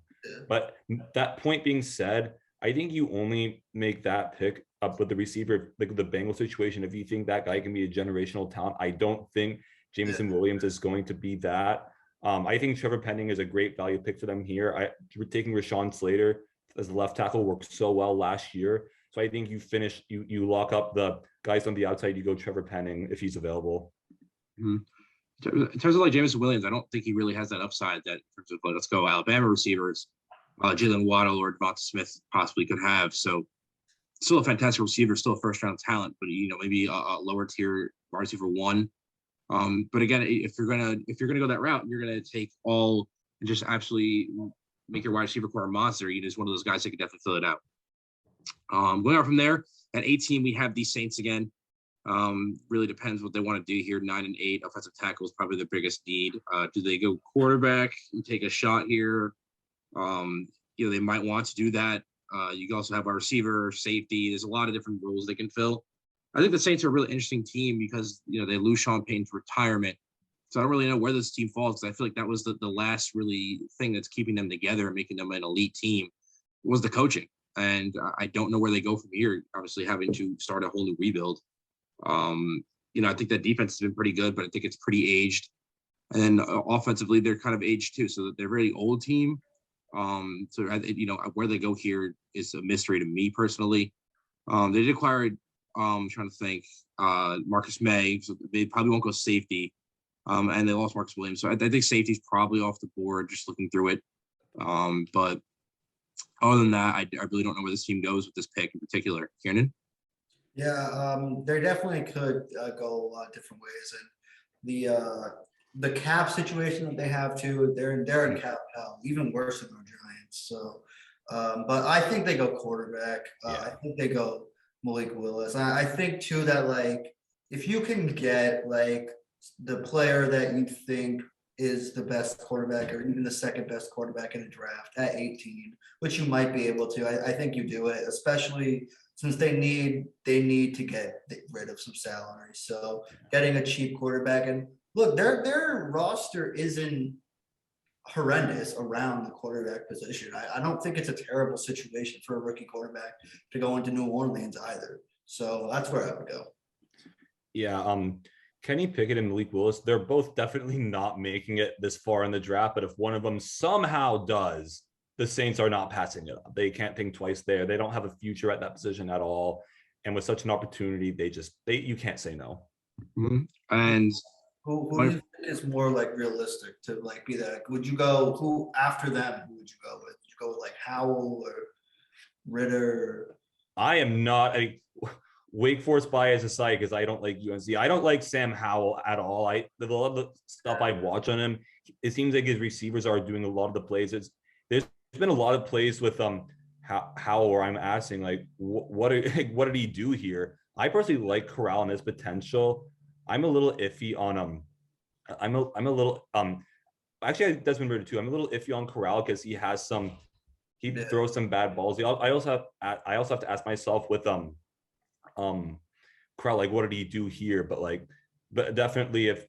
But that point being said, I think you only make that pick up with the receiver, the Bengals situation, if you think that guy can be a generational talent. I don't think Jameson Williams is going to be that. I think Trevor Penning is a great value pick for them here. Taking Rashawn Slater as a left tackle worked so well last year. So I think you lock up the guys on the outside, you go Trevor Penning if he's available. Mm-hmm. In terms of Jameson Williams, I don't think he really has that upside that in terms of let's go Alabama receivers, Jalen Waddle or Devonta Smith possibly could have. So still a fantastic receiver, still a first round talent, but maybe a lower tier wide receiver 1. But again, if you're gonna go that route, you're gonna take all and just absolutely make your wide receiver core a monster. He's one of those guys that could definitely fill it out. Going on from there, at 18, we have the Saints again. Really depends what they want to do here. 9 and 8 offensive tackle is probably their biggest need. Do they go quarterback and take a shot here? They might want to do that. You can also have a receiver, safety. There's a lot of different roles they can fill. I think the Saints are a really interesting team because they lose Sean Payton's retirement. So I don't really know where this team falls, because I feel like that was the last really thing that's keeping them together and making them an elite team was the coaching. And I don't know where they go from here, obviously having to start a whole new rebuild. I think that defense has been pretty good, but I think it's pretty aged. And then offensively, they're kind of aged too. So they're a really old team. Where they go here is a mystery to me personally. They did acquire, I'm trying to think, Marcus May, so they probably won't go safety. And they lost Marcus Williams. So I think safety's probably off the board, just looking through it. But other than that, I really don't know where this team goes with this pick in particular. Kieran? Yeah, they definitely could go a lot of different ways. And the cap situation that they have too, they're in cap hell, even worse than the Giants. So, but I think they go quarterback. I think they go Malik Willis. I think too that like if you can get like the player that you think is the best quarterback or even the second best quarterback in a draft at 18, which you might be able to, I think you do it, especially since they need to get rid of some salary. So getting a cheap quarterback, and look, their roster isn't horrendous around the quarterback position. I don't think it's a terrible situation for a rookie quarterback to go into New Orleans either. So that's where I would go. Yeah, Kenny Pickett and Malik Willis, they're both definitely not making it this far in the draft, but if one of them somehow does, the Saints are not passing it up. They can't think twice there. They don't have a future at that position at all. And with such an opportunity, you can't say no. Mm-hmm. And who do you think is more like realistic to like be that? Would you go who after them? Who would you go with? Would you go with like Howell or Ritter? I am not a Wake Forest bias aside, because I don't like UNC. I don't like Sam Howell at all. The stuff I watch on him, it seems like his receivers are doing a lot of the plays. There's been a lot of plays with Howell where I'm asking like, what did he do here? I personally like Corral and his potential. I'm a little iffy on I'm a little actually Desmond Ridder too. I'm a little iffy on Corral because he throws some bad balls. I also have to ask myself with Corral, like, what did he do here? But definitely if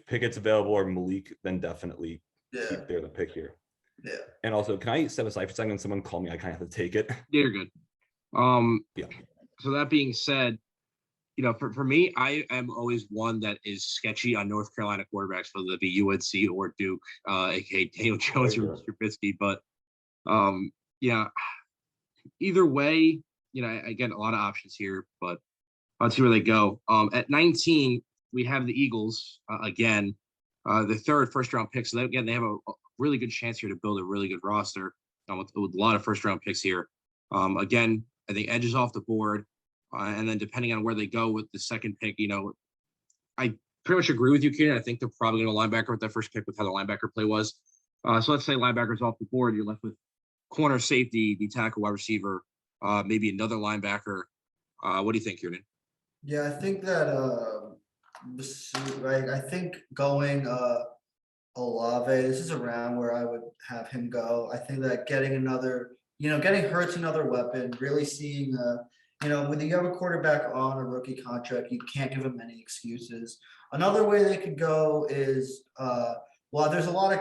Pickett's available or Malik, then definitely keep the pick here. Yeah. And also, can I step aside for a second? Someone called me. I kind of have to take it. Yeah, you're good. Yeah. So that being said, for me, I am always one that is sketchy on North Carolina quarterbacks, whether it be UNC or Duke, aka Daniel Jones or Trubisky. But either way, I get a lot of options here, but let's see where they go. At 19, we have the Eagles again, the third first-round pick. So they have a really good chance here to build a really good roster with a lot of first-round picks here. Again, I think edge is off the board. And then depending on where they go with the second pick, I pretty much agree with you, Kieran. I think they're probably going to linebacker with that first pick with how the linebacker play was. So let's say linebackers off the board. You're left with corner, safety, D tackle, wide receiver, maybe another linebacker. What do you think, Kieran? Yeah, I think that I think going Olave, this is around where I would have him go. I think that getting Hurts another weapon, really seeing when you have a quarterback on a rookie contract, you can't give him any excuses. Another way they could go is, there's a lot of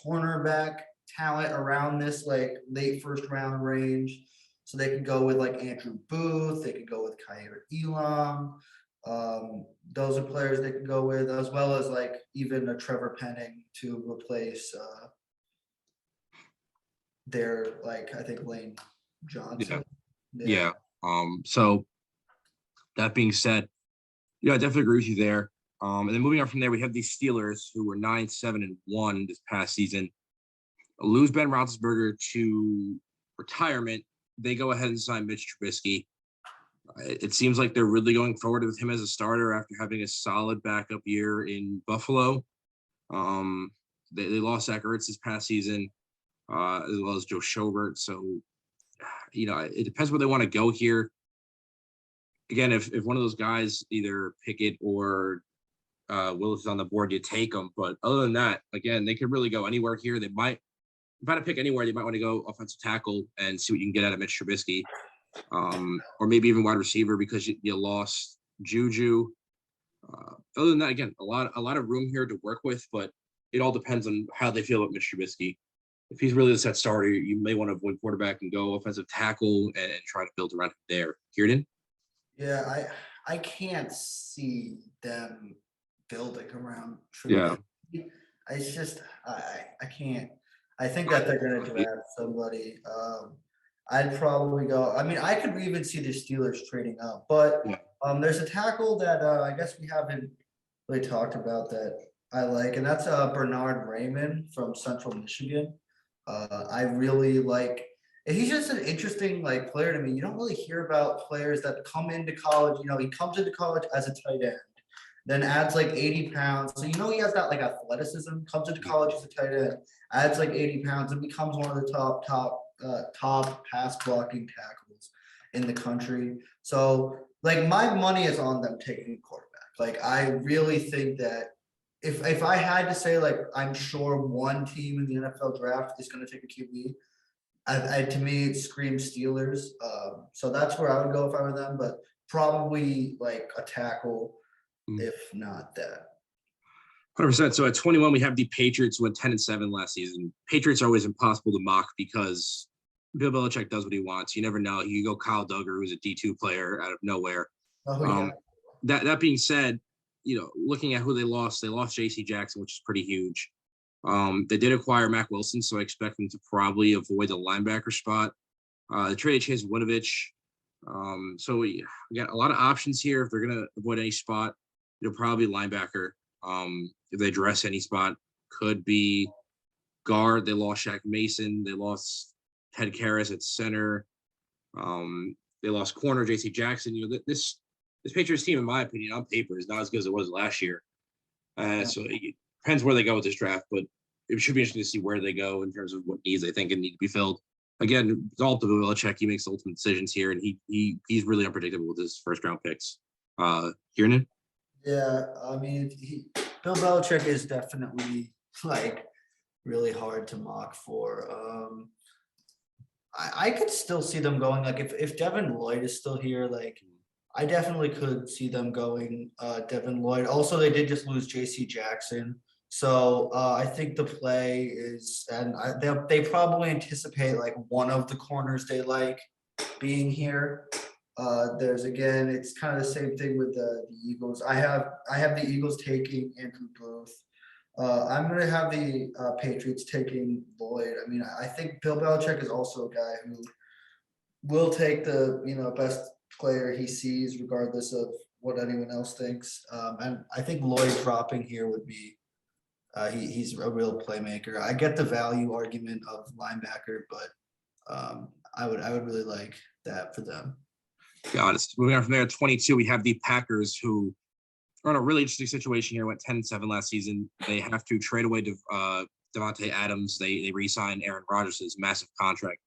cornerback talent around this like late first round range. So they could go with like Andrew Booth. They could go with Kaiir Elam. Those are players they could go with, as well as like even a Trevor Penning to replace I think Lane Johnson. Yeah. So that being said, I definitely agree with you there. And then moving on from there, we have these Steelers who were 9-7-1 this past season. Lose Ben Roethlisberger to retirement. They go ahead and sign Mitch Trubisky. It seems like they're really going forward with him as a starter after having a solid backup year in Buffalo. They lost Zach Ertz this past season, as well as Joe Schobert. So, it depends where they want to go here. Again, if one of those guys, either Pickett or Willis is on the board, you take them. But other than that, again, they could really go anywhere here. If I had to pick anywhere, they might want to go offensive tackle and see what you can get out of Mitch Trubisky, or maybe even wide receiver because you lost Juju. Other than that, again, a lot of room here to work with, but it all depends on how they feel about Mitch Trubisky. If he's really the set starter, you may want to avoid quarterback and go offensive tackle and try to build around him there. Kieran? Yeah, I can't see them building around Yeah. Trubisky. It's just I can't. I think that they're going to draft somebody. I'd probably go. I mean, I could even see the Steelers trading up, but there's a tackle that I guess we haven't really talked about that I like, and that's Bernard Raymond from Central Michigan. I really like. He's just an interesting like player to me. You don't really hear about players that come into college. You know, he comes into college as a tight end, then adds like 80 pounds. So you know he has that like athleticism. Comes into college as a tight end, adds like 80 pounds, and becomes one of the top pass blocking tackles in the country. So like my money is on them taking a quarterback. Like I really think that if I had to say like I'm sure one team in the NFL draft is going to take a QB. To me, it screams Steelers. So that's where I would go if I were them, but probably like a tackle, if not that. 100%. So at 21, we have the Patriots who went 10-7 last season. Patriots are always impossible to mock because Bill Belichick does what he wants. You never know. You go Kyle Duggar, who's a D2 player out of nowhere. Oh, yeah. That being said, you know, looking at who they lost J.C. Jackson, which is pretty huge. They did acquire Mac Wilson, so I expect them to probably avoid the linebacker spot. They traded Chase Winovich. So we got a lot of options here. If they're going to avoid any spot, it'll probably be linebacker. If they address any spot, could be guard. They lost Shaq Mason. They lost Ted Karras at center. They lost corner J.C. Jackson. You know, this Patriots team, in my opinion, on paper, is not as good as it was last year. So it depends where they go with this draft, but it should be interesting to see where they go in terms of what needs they think need to be filled. Again, it's all up to Belichick. He makes the ultimate decisions here, and he's really unpredictable with his first round picks. Kieran? Yeah, I mean, Bill Belichick is definitely like really hard to mock for. I could still see them going like if Devin Lloyd is still here, like I definitely could see them going Devin Lloyd. Also, they did just lose J.C. Jackson. So I think the play is, and they probably anticipate like one of the corners they like being here. It's kind of the same thing with the Eagles. I have the Eagles taking Andrew Booth. I'm going to have the Patriots taking Lloyd. I mean, I think Bill Belichick is also a guy who will take the best player he sees, regardless of what anyone else thinks. And I think Lloyd dropping here would be. He's a real playmaker. I get the value argument of linebacker, but I would really like that for them. Got it. Moving on from there, at 22, we have the Packers, who are in a really interesting situation here. Went 10-7 last season. They have to trade away Devontae Adams. They re-signed Aaron Rodgers' massive contract.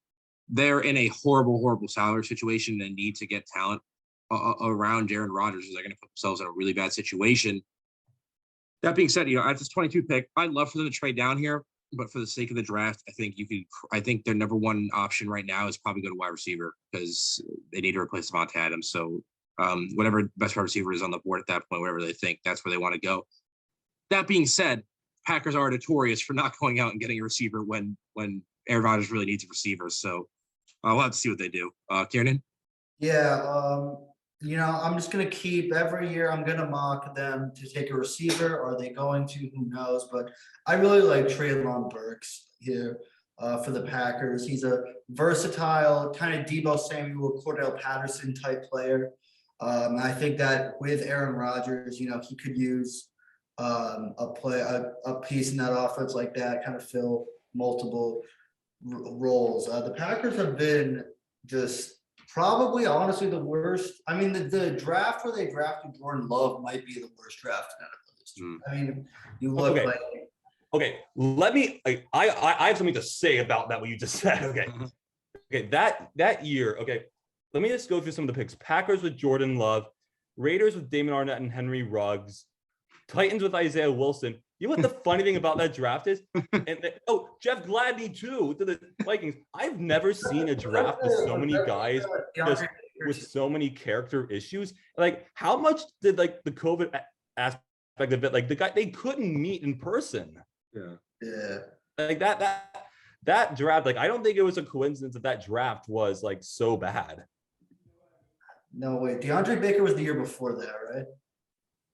They're in a horrible salary situation and need to get talent around Aaron Rodgers. They're going to put themselves in a really bad situation. That being said, at this 22 pick, I'd love for them to trade down here, but for the sake of the draft, I think their number one option right now is probably go to wide receiver because they need to replace Devontae Adams. So whatever best wide receiver is on the board at that point, whatever they think, that's where they want to go. That being said, Packers are notorious for not going out and getting a receiver when Aaron Rodgers really needs a receiver. So we'll have to see what they do. Kieran? Yeah, I'm just going to keep every year. I'm going to mock them to take a receiver. Are they going to? Who knows? But I really like Treylon Burks here for the Packers. He's a versatile kind of Deebo Samuel, Cordell Patterson type player. I think that with Aaron Rodgers, he could use a piece in that offense like that, kind of fill multiple roles. The Packers have been just probably, honestly, the worst. I mean, the draft where they drafted Jordan Love might be the worst draft in NFL history. I mean, you look like. Okay, let me. I have something to say about that. What you just said. Okay, that year. Okay, let me just go through some of the picks. Packers with Jordan Love, Raiders with Damon Arnett and Henry Ruggs, Titans with Isaiah Wilson. You know what the funny thing about that draft is? Jeff Gladney too to the Vikings. I've never seen a draft with so many guys just with so many character issues. Like, how much did the COVID aspect of it. Like the guy, they couldn't meet in person. Yeah. Like that draft, like I don't think it was a coincidence that draft was like so bad. No, wait. DeAndre Baker was the year before that, right?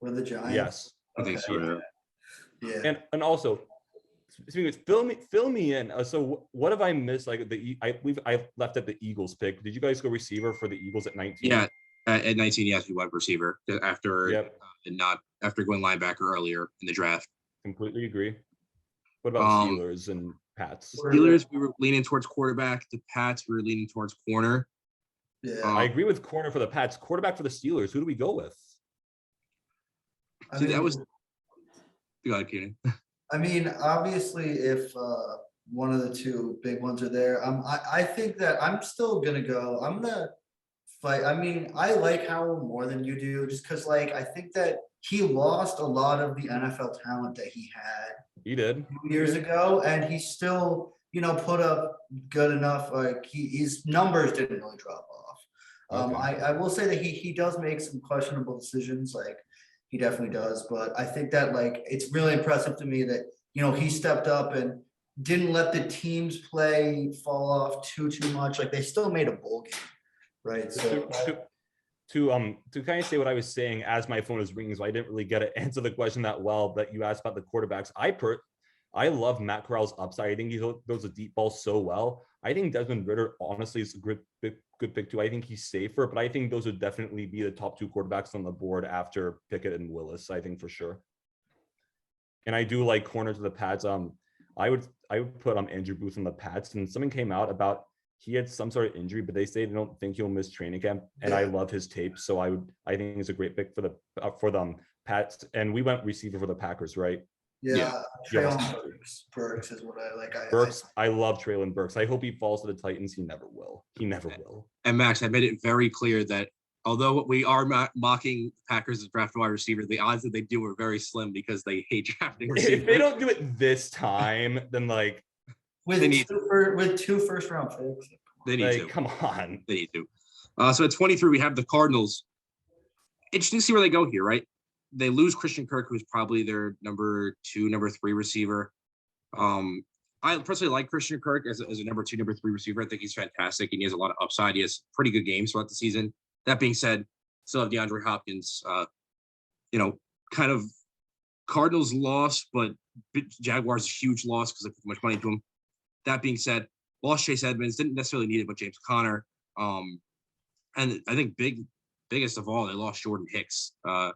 With the Giants. Yes. I think so. Yeah. And also, speaking of, fill me in. So what have I missed? Like I left at the Eagles pick. Did you guys go receiver for the Eagles at 19? Yeah, at 19, yes, we wide receiver after Yep. not after going linebacker earlier in the draft. Completely agree. What about Steelers and Pats? Steelers, we were leaning towards quarterback. The Pats, we were leaning towards corner. Yeah. I agree with corner for the Pats. Quarterback for the Steelers. Who do we go with? See, that was. Go ahead, Keenan. I mean, obviously, if one of the two big ones are there, I think that I'm still gonna go. I'm gonna fight. I mean, I like Howell more than you do, just because, like, I think that he lost a lot of the NFL talent that he had. He did 2 years ago, and he still, put up good enough. Like his numbers didn't really drop off. Okay. I will say that he does make some questionable decisions. Like he definitely does, but I think that like it's really impressive to me that he stepped up and didn't let the teams play fall off too much. Like they still made a bowl game, right? So to kind of say what I was saying as my phone is ringing, so I didn't really get to answer the question that well, but you asked about the quarterbacks. I love Matt Corral's upside. I think he throws a deep ball so well. I think Desmond Ridder honestly is a good pick too. I think he's safer, but I think those would definitely be the top two quarterbacks on the board after Pickett and Willis. I think for sure. And I do like corner to the Pats. I would put Andrew Booth on the Pats, and something came out about he had some sort of injury, but they say they don't think he'll miss training camp. And I love his tape, so I think it's a great pick for the Pats. And we went receiver for the Packers, right? yeah. Treylon Burks is what I like. I love Treylon Burks. I hope he falls to the Titans. He never will. And Max, I made it very clear that although we are mocking Packers as draft wide receiver, the odds that they do are very slim because they hate drafting receivers. If they don't do it this time, then like with two first round picks, they need to. Come on, they need to. So at 23, we have the Cardinals. Interesting to see where they go here, right? They lose Christian Kirk, who's probably their number 2, number 3 receiver. I personally like Christian Kirk as a number 2, number 3 receiver. I think he's fantastic, and he has a lot of upside. He has pretty good games throughout the season. That being said, still have DeAndre Hopkins. Kind of Cardinals loss, but Jaguars a huge loss because they put much money into him. That being said, lost Chase Edmonds, didn't necessarily need it, but James Conner. And I think biggest of all, they lost Jordan Hicks. Not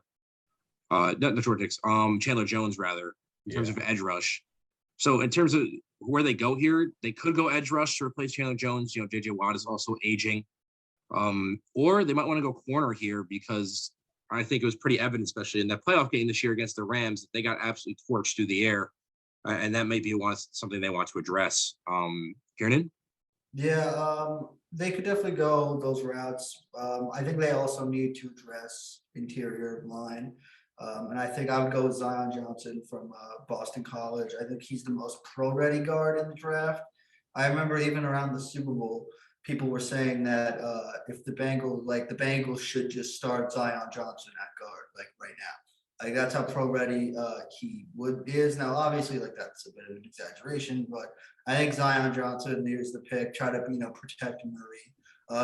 Jordan Hicks, Chandler Jones rather, in terms of edge rush. So in terms of where they go here, they could go edge rush to replace Chandler Jones. JJ Watt is also aging. Or they might want to go corner here because I think it was pretty evident, especially in that playoff game this year against the Rams, that they got absolutely torched through the air. And that may be something they want to address. Kieran? Yeah, they could definitely go those routes. I think they also need to address interior line. And I think I would go with Zion Johnson from Boston College. I think he's the most pro-ready guard in the draft. I remember even around the Super Bowl, people were saying that if the Bengals should just start Zion Johnson at guard, like right now. Like that's how pro-ready he is. Now, obviously, like that's a bit of an exaggeration, but I think Zion Johnson is the pick. Try to protect Murray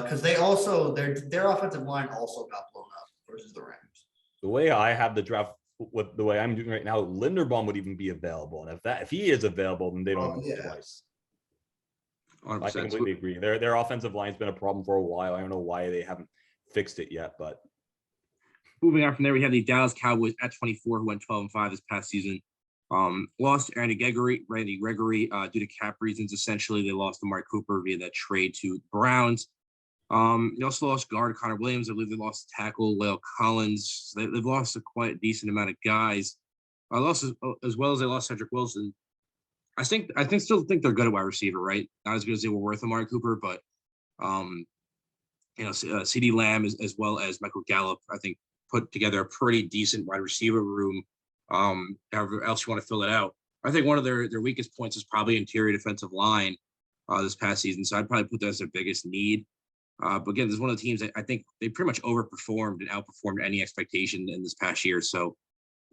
because their offensive line also got blown up versus the Rams. The way I have the draft, with the way I'm doing right now, Linderbaum would even be available, and if he is available, then they don't do it twice. 100%. I completely agree. Their offensive line's been a problem for a while. I don't know why they haven't fixed it yet, but moving on from there, we have the Dallas Cowboys at 24, who went 12-5 this past season. Lost Randy Gregory due to cap reasons. Essentially, they lost Amari Cooper via that trade to the Browns. They also lost guard Connor Williams. I believe they lost tackle La'el Collins. They've lost a quite decent amount of guys. As well as they lost Cedric Wilson. I still think they're good at wide receiver, right? Not as good as they were with Amari Cooper, but CeeDee Lamb as well as Michael Gallup, I think, put together a pretty decent wide receiver room. However else you want to fill it out. I think one of their weakest points is probably interior defensive line this past season. So I'd probably put that as their biggest need. But again, this is one of the teams that I think they pretty much overperformed and outperformed any expectation in this past year. So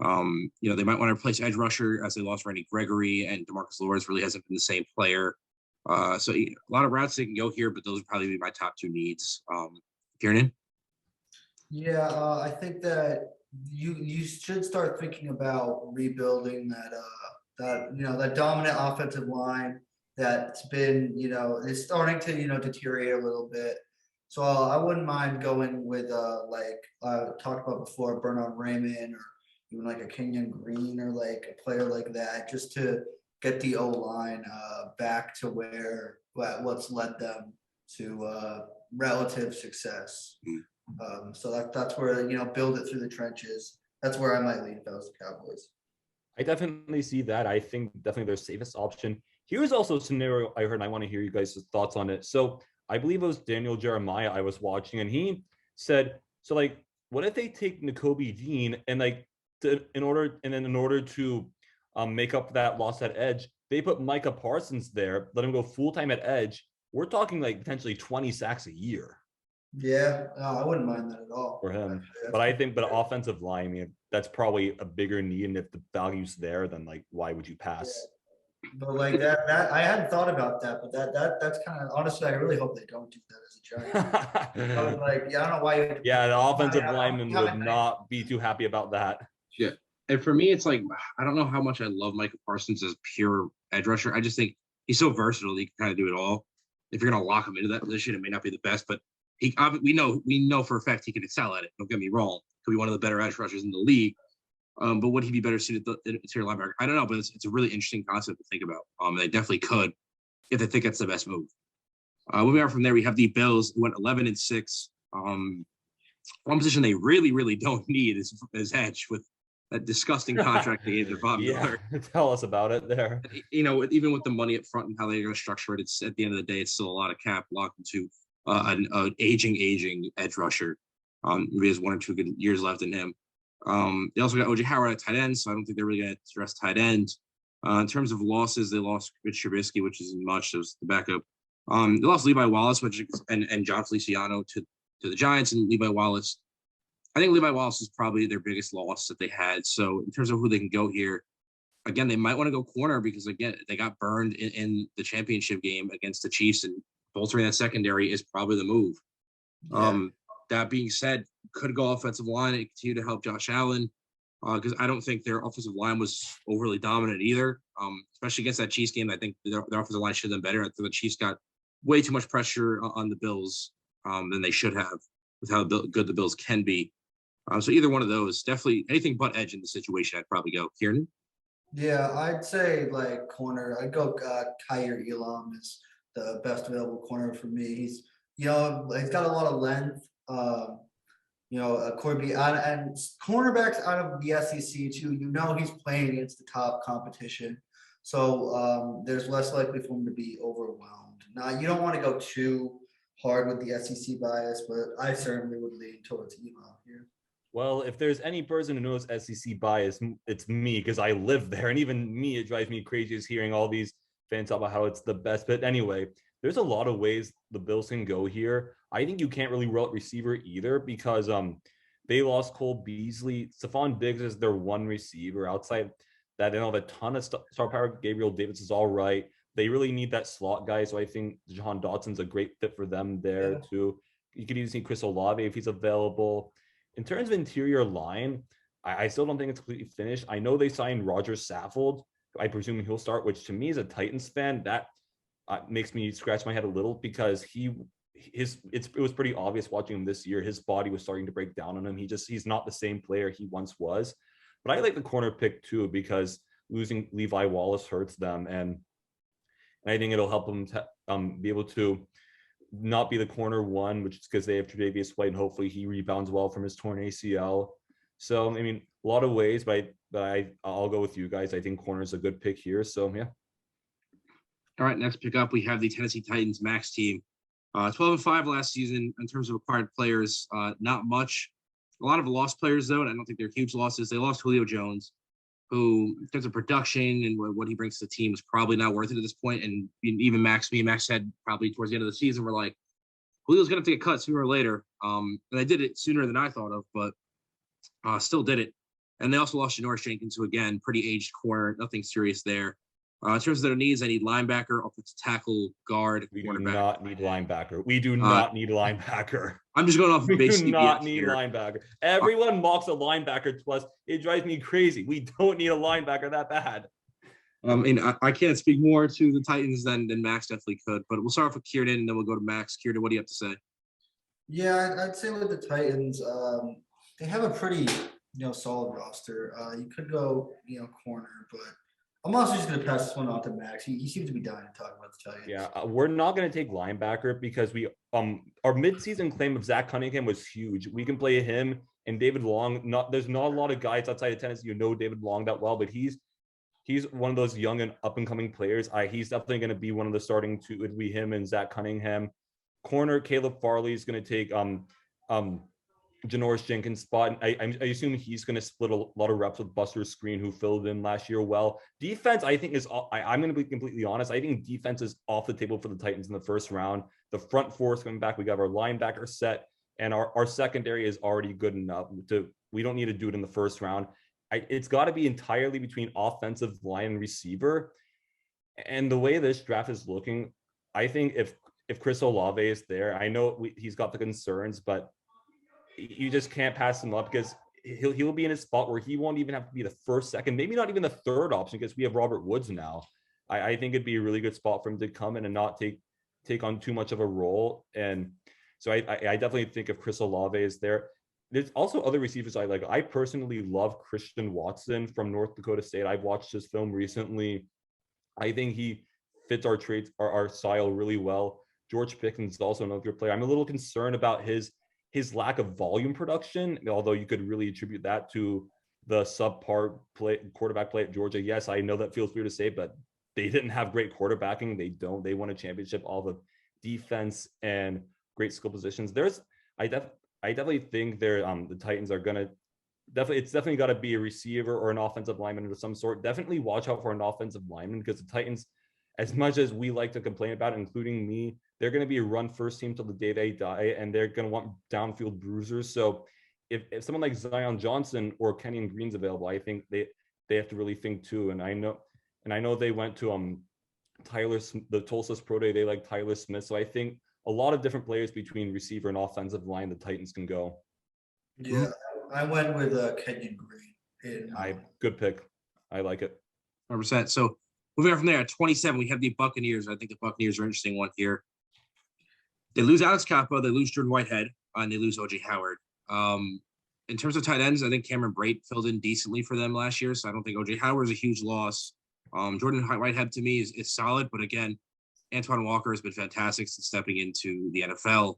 They might want to replace edge rusher as they lost Randy Gregory, and DeMarcus Lawrence really hasn't been the same player. So a lot of routes they can go here, but those would probably be my top 2 needs. Kieran? Yeah, I think that you should start thinking about rebuilding that dominant offensive line that's been is starting to deteriorate a little bit. So I wouldn't mind going with like I talked about before, Bernard Raymond, or even like a Kenyon Green, or like a player like that, just to get the O-line back to what's led them to relative success. So that's where build it through the trenches. That's where I might lean if I was the Cowboys. I definitely see that. I think definitely their safest option. Here's also a scenario I heard, and I want to hear you guys' thoughts on it. So I believe it was Daniel Jeremiah I was watching, and he said, so like, what if they take Nakobe Dean and like in order to make up that loss at edge, they put Micah Parsons there, let him go full-time at edge. We're talking like potentially 20 sacks a year. Yeah, I wouldn't mind that at all For him. Actually, but I think, offensive line, I mean, that's probably a bigger need. And if the value's there, then like, why would you pass? Yeah. But like that I hadn't thought about that, but that's kind of, honestly, I really hope they don't do that as a Giant. I was like, yeah, I don't know why. Yeah, the offensive lineman would not be too happy about that. Yeah. And for me, it's like, I don't know how much I love Micah Parsons as pure edge rusher. I just think he's so versatile. He can kind of do it all. If you're going to lock him into that position, it may not be the best, but we know for a fact he can excel at it. Don't get me wrong. Could be one of the better edge rushers in the league. But would he be better suited to interior linebacker? I don't know, but it's a really interesting concept to think about. They definitely could if they think that's the best move. Moving on from there, we have the Bills, who went 11-6. One position they really, really don't need is edge, with that disgusting contract they gave to Bob Miller. Tell us about it there. Even with the money up front and how they're going to structure it, it's at the end of the day, it's still a lot of cap locked into an aging edge rusher. He has 1 or 2 good years left in him. They also got O.J. Howard at tight end, so I don't think they're really going to address tight end. In terms of losses, they lost Rich Trubisky, which isn't much. That was the backup. They lost Levi Wallace, and John Feliciano to the Giants, and Levi Wallace. I think Levi Wallace is probably their biggest loss that they had. So in terms of who they can go here, again, they might want to go corner because, again, they got burned in the championship game against the Chiefs, and bolstering that secondary is probably the move. Yeah. That being said, could go offensive line and continue to help Josh Allen, because I don't think their offensive line was overly dominant either, especially against that Chiefs game. I think their offensive line should have done better. I think the Chiefs got way too much pressure on the Bills than they should have with how good the Bills can be. So either one of those, definitely anything but edge in the situation, I'd probably go. Kieran? Yeah, I'd say like corner. I'd go Kyer Elam is the best available corner for me. He's got a lot of length. Corby and cornerbacks out of the SEC too. He's playing against the top competition, so there's less likely for him to be overwhelmed. Now, you don't want to go too hard with the SEC bias, but I certainly would lean towards Elam here. Well, if there's any person who knows SEC bias, it's me, because I live there. And even me, it drives me crazy just hearing all these fans talk about how it's the best. But anyway, there's a lot of ways the Bills can go here. I think you can't really rule out receiver either, because they lost Cole Beasley. Stephon Diggs is their one receiver. Outside that, they don't have a ton of star power. Gabriel Davis is all right. They really need that slot guy. So I think Jahan Dotson's a great fit for them there too. You could even see Chris Olave if he's available. In terms of interior line, I still don't think it's completely finished. I know they signed Roger Saffold. I presume he'll start, which to me as a Titans fan, that makes me scratch my head a little, because it was pretty obvious watching him this year. His body was starting to break down on him. He's not the same player he once was. But I like the corner pick too, because losing Levi Wallace hurts them, and I think it'll help them be able to not be the corner one, which is because they have Tre'Davious White, and hopefully he rebounds well from his torn ACL. So, I mean, a lot of ways, but I'll go with you guys. I think corner is a good pick here. So, yeah. All right, next pick up, we have the Tennessee Titans max team. 12-5 last season in terms of acquired players. Not much. A lot of lost players, though, and I don't think they're huge losses. They lost Julio Jones, who, in terms of production and what he brings to the team, is probably not worth it at this point. And even Max said probably towards the end of the season, we're like, Julio's going to take a cut sooner or later. And they did it sooner than I thought of, but still did it. And they also lost Janoris Jenkins, who, again, pretty aged corner, nothing serious there. In terms of their needs, I need linebacker, offensive tackle, guard, We do cornerback. not need linebacker. We do not need linebacker. I'm just going off We base do not CBS need here. linebacker. Everyone mocks a linebacker to us. It drives me crazy. We don't need a linebacker that bad. And I can't speak more to the Titans than Max definitely could, but we'll start off with Kieran and then we'll go to Max. Kieran, what do you have to say? Yeah, I'd say with the Titans, they have a pretty, solid roster. You could go, corner, but I'm also just going to pass this one on to Max. He seems to be dying to talk about the Titans. Yeah, we're not going to take linebacker because our midseason claim of Zach Cunningham was huge. We can play him and David Long. There's not a lot of guys outside of Tennessee David Long that well, but he's one of those young and up and coming players. He's definitely going to be one of the starting two. It would be him and Zach Cunningham. Corner Caleb Farley is going to take Janoris Jenkins' spot. I assume he's going to split a lot of reps with Buster Screen, who filled in last year well. Defense, I think, I'm going to be completely honest. I think defense is off the table for the Titans in the first round. The front four is coming back. We got our linebacker set, and our secondary is already good enough. We don't need to do it in the first round. It's got to be entirely between offensive line and receiver. And the way this draft is looking, I think if Chris Olave is there, I know he's got the concerns, but you just can't pass him up because he'll be in a spot where he won't even have to be the first, second, maybe not even the third option because we have Robert Woods now. I think it'd be a really good spot for him to come in and not take on too much of a role. And so I definitely think if Chris Olave is there. There's also other receivers I like. I personally love Christian Watson from North Dakota State. I've watched his film recently. I think he fits our traits, our style really well. George Pickens is also another player. I'm a little concerned about his lack of volume production, although you could really attribute that to the subpar quarterback play at Georgia. Yes, I know that feels weird to say, but they didn't have great quarterbacking. They won a championship, all the defense and great skill positions. I definitely think the Titans are gonna it's definitely got to be a receiver or an offensive lineman of some sort. Definitely watch out for an offensive lineman because the Titans, as much as we like to complain about, including me, they're going to be a run first team till the day they die, and they're going to want downfield bruisers. So if someone like Zion Johnson or Kenyon Green's available, I think they have to really think too. And I know they went to the Tulsa's Pro Day. They like Tyler Smith, so I think a lot of different players between receiver and offensive line the Titans can go. Yeah, I went with Kenyon Green. Good pick. I like it. 100%. So moving on from there, at 27, we have the Buccaneers. I think the Buccaneers are an interesting one here. They lose Alex Cappa, they lose Jordan Whitehead, and they lose O.J. Howard. In terms of tight ends, I think Cameron Brate filled in decently for them last year, so I don't think O.J. Howard is a huge loss. Jordan Whitehead, to me, is solid, but again, Antoine Walker has been fantastic since stepping into the NFL,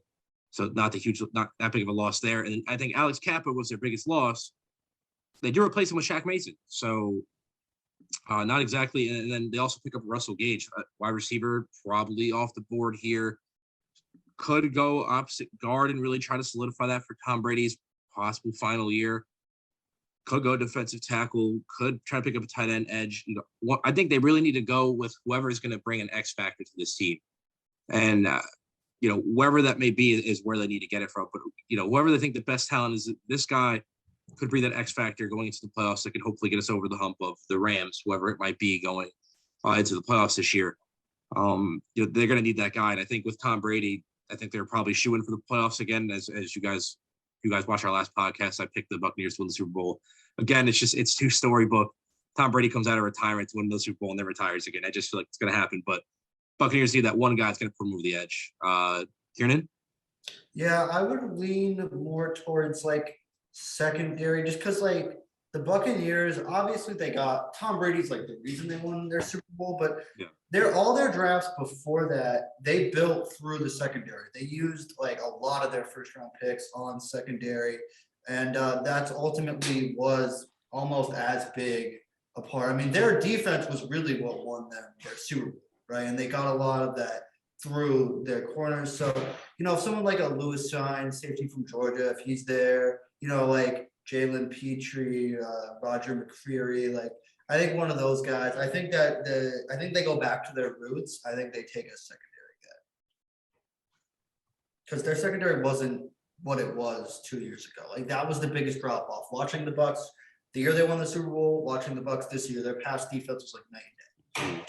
so not that big of a loss there. And I think Alex Cappa was their biggest loss. They do replace him with Shaq Mason, so not exactly. And then they also pick up Russell Gage, wide receiver, probably off the board here. Could go opposite guard and really try to solidify that for Tom Brady's possible final year. Could go defensive tackle. Could try to pick up a tight end edge. I think they really need to go with whoever is going to bring an X factor to this team, and wherever that may be is where they need to get it from. But whoever they think the best talent is, this guy could bring that X factor going into the playoffs that could hopefully get us over the hump of the Rams, whoever it might be going into the playoffs this year. They're going to need that guy, and I think with Tom Brady, I think they're probably shooing for the playoffs again. As you guys watched our last podcast, I picked the Buccaneers to win the Super Bowl. Again, it's two storybook. Tom Brady comes out of retirement to win the Super Bowl and then retires again. I just feel like it's going to happen. But Buccaneers need that one guy that's going to put them over the edge. Kieran? Yeah, I would lean more towards secondary, just because the Buccaneers, obviously they got Tom Brady's the reason they won their Super Bowl, but all their drafts before that, they built through the secondary. They used a lot of their first round picks on secondary, and that's ultimately was almost as big a part. I mean, their defense was really what won them their Super Bowl, right? And they got a lot of that through their corners. So, if someone like a Lewis Shine, safety from Georgia, if he's there, Jalen Petrie, Roger McCreary, I think one of those guys. I think they go back to their roots. I think they take a secondary guy because their secondary wasn't what it was 2 years ago. That was the biggest drop off. Watching the Bucs The year they won the Super Bowl, watching the Bucs this year, their pass defense was like night and day.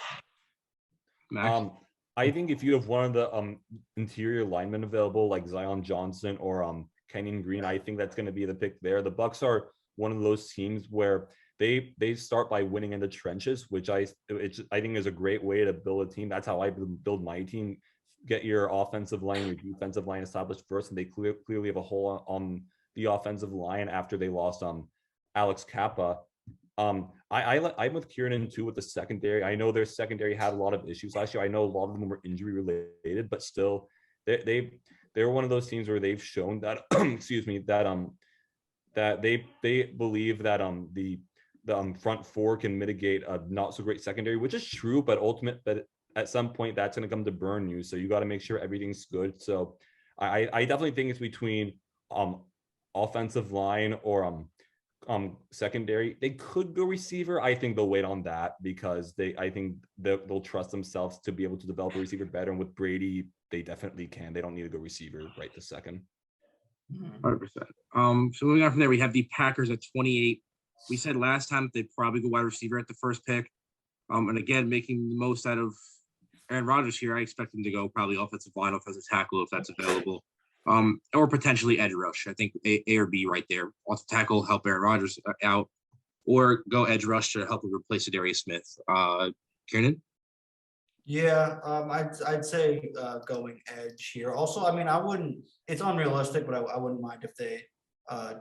Max? I think if you have one of the interior linemen available, like Zion Johnson or Kenyon Green, I think that's going to be the pick there. The Bucs are one of those teams where they start by winning in the trenches, which I think is a great way to build a team. That's how I build my team. Get your offensive line, your defensive line established first, and they clearly have a hole on the offensive line after they lost Alex Kappa. I'm with Kieran too with the secondary. I know their secondary had a lot of issues last year. I know a lot of them were injury related, but still, they're one of those teams where they've shown that excuse me, that they believe that the front four can mitigate a not so great secondary, which is true, but at some point that's going to come to burn you. So you got to make sure everything's good. So I definitely think it's between offensive line or secondary. They could go receiver. I think they'll wait on that because I think they'll trust themselves to be able to develop a receiver better. And with Brady, they definitely can. They don't need to go receiver right this second. 100%. So moving on from there, we have the Packers at 28. We said last time they'd probably go wide receiver at the first pick. And again, making the most out of Aaron Rodgers here, I expect him to go probably offensive line, offensive tackle if that's available. Or potentially edge rush. I think A or B right there. Offensive tackle, help Aaron Rodgers out, or go edge rush to help him replace Darius Smith. Kieran? Yeah, I'd say going edge here. Also, I mean, I wouldn't. It's unrealistic, but I wouldn't mind if they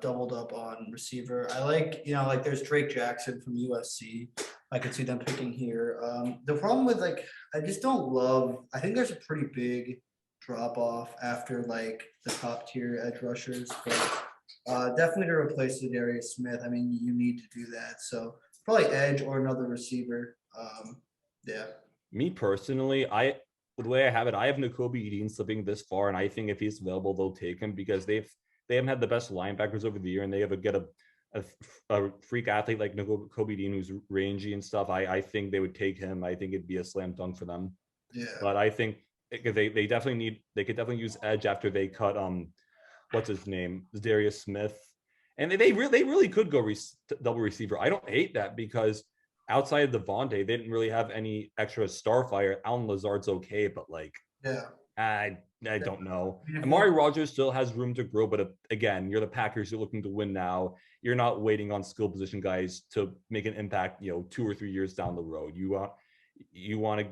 doubled up on receiver. I like, like there's Drake Jackson from USC. I could see them picking here. The problem with I just don't love. I think there's a pretty big drop off after like the top tier edge rushers, but definitely to replace the Darius Smith. I mean, you need to do that. So probably edge or another receiver. Yeah. Me personally, the way I have it, I have Nakobe Dean slipping this far, and I think if he's available, they'll take him because they haven't had the best linebackers over the year, and they have a freak athlete like Nakobe Dean who's rangy and stuff. I think they would take him. I think it'd be a slam dunk for them. Yeah. But I think they could definitely use edge after they cut what's his name, Darius Smith, and they really could go double receiver. I don't hate that because outside of Devontae, they didn't really have any extra starfire. Alan Lazard's okay, but I don't know. Amari Rodgers still has room to grow, but again, you're the Packers. You're looking to win now. You're not waiting on skill position guys to make an impact, 2 or 3 years down the road. You want to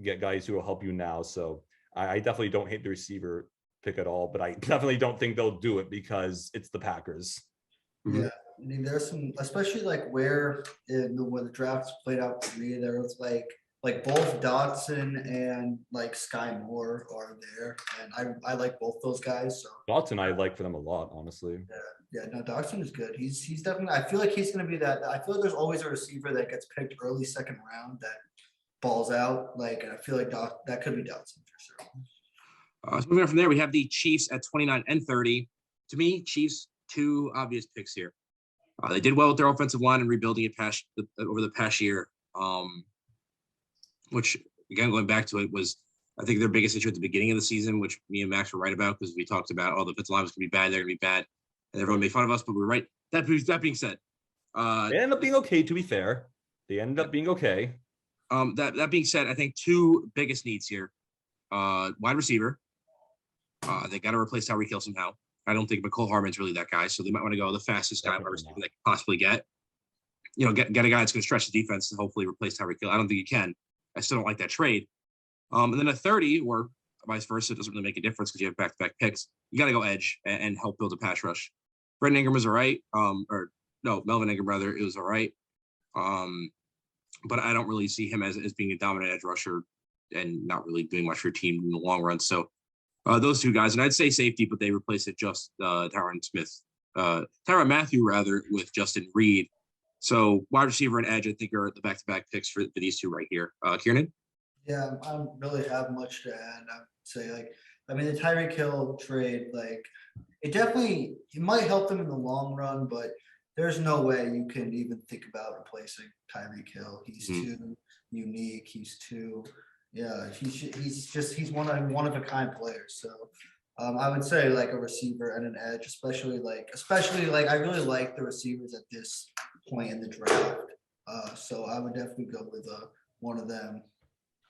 get guys who will help you now. So I definitely don't hate the receiver pick at all, but I definitely don't think they'll do it because it's the Packers. Yeah. I mean, there's some, especially where the draft's played out for me, there was like both Dotson and Sky Moore are there, and I like both those guys. So Dotson, I like for them a lot, honestly. Yeah, no, Dotson is good. He's definitely. I feel like he's going to be that. I feel like there's always a receiver that gets picked early second round that balls out. And I feel like that could be Dotson for sure. So moving on from there, we have the Chiefs at 29 and 30. To me, Chiefs, 2 obvious picks here. They did well with their offensive line and rebuilding it over the past year, which, again, going back to it, was, I think, their biggest issue at the beginning of the season, which me and Max were right about because we talked about, the offensive line was going to be bad, they're going to be bad, and everyone made fun of us, but we were right. That being said. They ended up being okay, to be fair. They ended up being okay. That being said, I think 2 biggest needs here. Wide receiver. They got to replace Tyreek Hill somehow. I don't think McCole Hardman's really that guy, so they might want to go the fastest guy wide receiver they can possibly get. Get a guy that's going to stretch the defense and hopefully replace Tyreek Hill. I don't think you can. I still don't like that trade. And then a 30 or vice versa, it doesn't really make a difference because you have back-to-back picks. You got to go edge and help build a pass rush. Brendan Ingram was all right. Melvin Ingram, rather, it was all right. But I don't really see him as being a dominant edge rusher and not really doing much for your team in the long run. So those 2 guys, and I'd say safety, but they replaced it just Tyrann Mathieu with Justin Reed. So wide receiver and edge, I think, are the back-to-back picks for these 2 right here. Kieran? Yeah, I don't really have much to add. I would say, the Tyreek Hill trade, it might help them in the long run, but there's no way you can even think about replacing Tyreek Hill. He's too unique. He's too. Yeah, he's one of a kind player. So I would say a receiver and an edge, especially I really like the receivers at this point in the draft. So I would definitely go with one of them.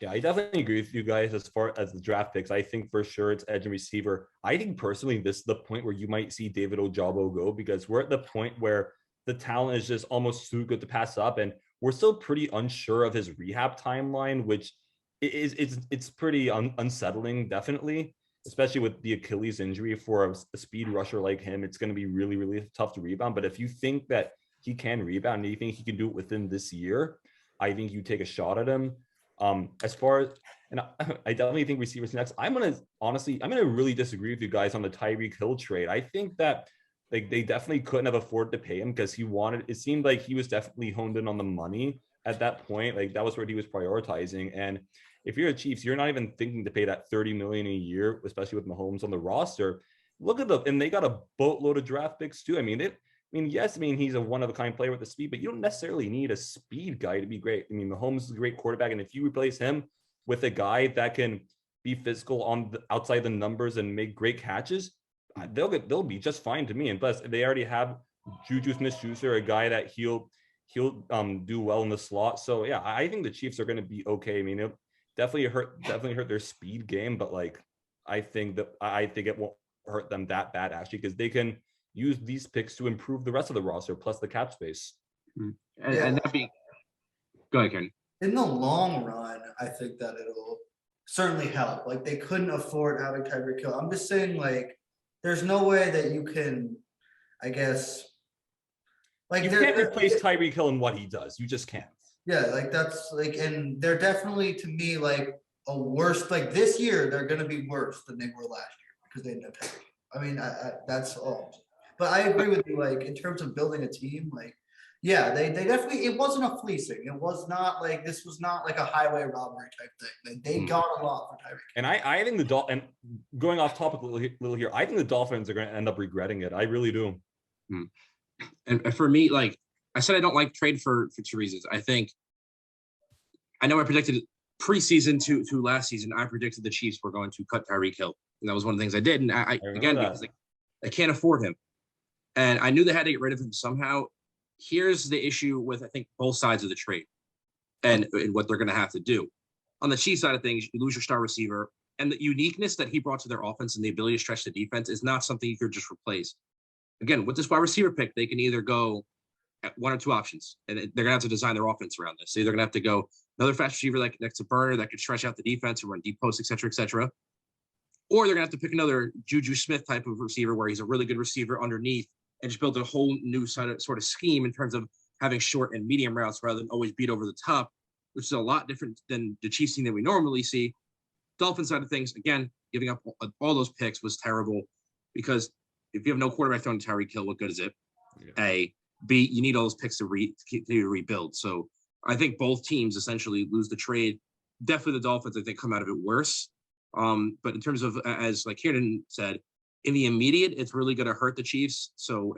Yeah, I definitely agree with you guys as far as the draft picks. I think for sure it's edge and receiver. I think personally this is the point where you might see David Ojabo go, because we're at the point where the talent is just almost too good to pass up, and we're still pretty unsure of his rehab timeline, which it's pretty unsettling, definitely, especially with the Achilles injury. For a speed rusher like him, it's going to be really, really tough to rebound. But if you think that he can rebound and you think he can do it within this year, I think you take a shot at him. As far as, and I definitely think receivers next. I'm gonna really disagree with you guys on the Tyreek Hill trade. I think that like they definitely couldn't have afforded to pay him, because it seemed like he was definitely honed in on the money at that point. Like that was what he was prioritizing. And if you're a Chiefs, you're not even thinking to pay that $30 million a year, especially with Mahomes on the roster. Look at and they got a boatload of draft picks too. Yes, he's a one-of-a-kind player with the speed, but you don't necessarily need a speed guy to be great. Mahomes is a great quarterback, and if you replace him with a guy that can be physical on the outside the numbers and make great catches, they'll be just fine to me. And plus, they already have Juju Smith-Schuster, a guy that he'll do well in the slot. So yeah, I think the Chiefs are going to be okay. It'll definitely hurt their speed game, but like I think it won't hurt them that bad actually, because they can use these picks to improve the rest of the roster plus the cap space. And that being, go ahead, Ken. In the long run, I think that it'll certainly help. Like they couldn't afford having Tyreek Hill. I'm just saying, like, there's no way that you can, I guess, like you can't replace Tyreek Hill in what he does. You just can't. Yeah, like that's like, and they're definitely to me like a worse. Like this year, they're going to be worse than they were last year because they didn't have Tyreek. I that's all. But I agree with you, like, in terms of building a team, like, yeah, they definitely, it wasn't a fleecing. It was not like, this was not like a highway robbery type thing. They got a lot for Tyreek. And I think and going off topic a little here, I think the Dolphins are going to end up regretting it. I really do. And for me, like I said, I don't like trade for two reasons. I know I predicted preseason to last season, I predicted the Chiefs were going to cut Tyreek Hill. And that was one of the things I did. And I again, because like, I can't afford him. And I knew they had to get rid of him somehow. Here's the issue with, I think, both sides of the trade and what they're going to have to do. On the Chiefs side of things, you lose your star receiver, and the uniqueness that he brought to their offense and the ability to stretch the defense is not something you could just replace. Again, with this wide receiver pick, they can either go at one or two options, and they're going to have to design their offense around this. So they're going to have to go another fast receiver like next to Burner that could stretch out the defense and run deep posts, et cetera, et cetera. Or they're going to have to pick another Juju Smith type of receiver where he's a really good receiver underneath, and just build a whole new sort of scheme in terms of having short and medium routes rather than always beat over the top, which is a lot different than the Chiefs team that we normally see. Dolphins side of things, again, giving up all those picks was terrible, because if you have no quarterback throwing Tyreek Hill, what good is it? Yeah. A. B, you need all those picks to continue to rebuild. So I think both teams essentially lose the trade. Definitely the Dolphins, I think, come out of it worse. But in terms of, as like Kieran said, in the immediate, it's really going to hurt the Chiefs. So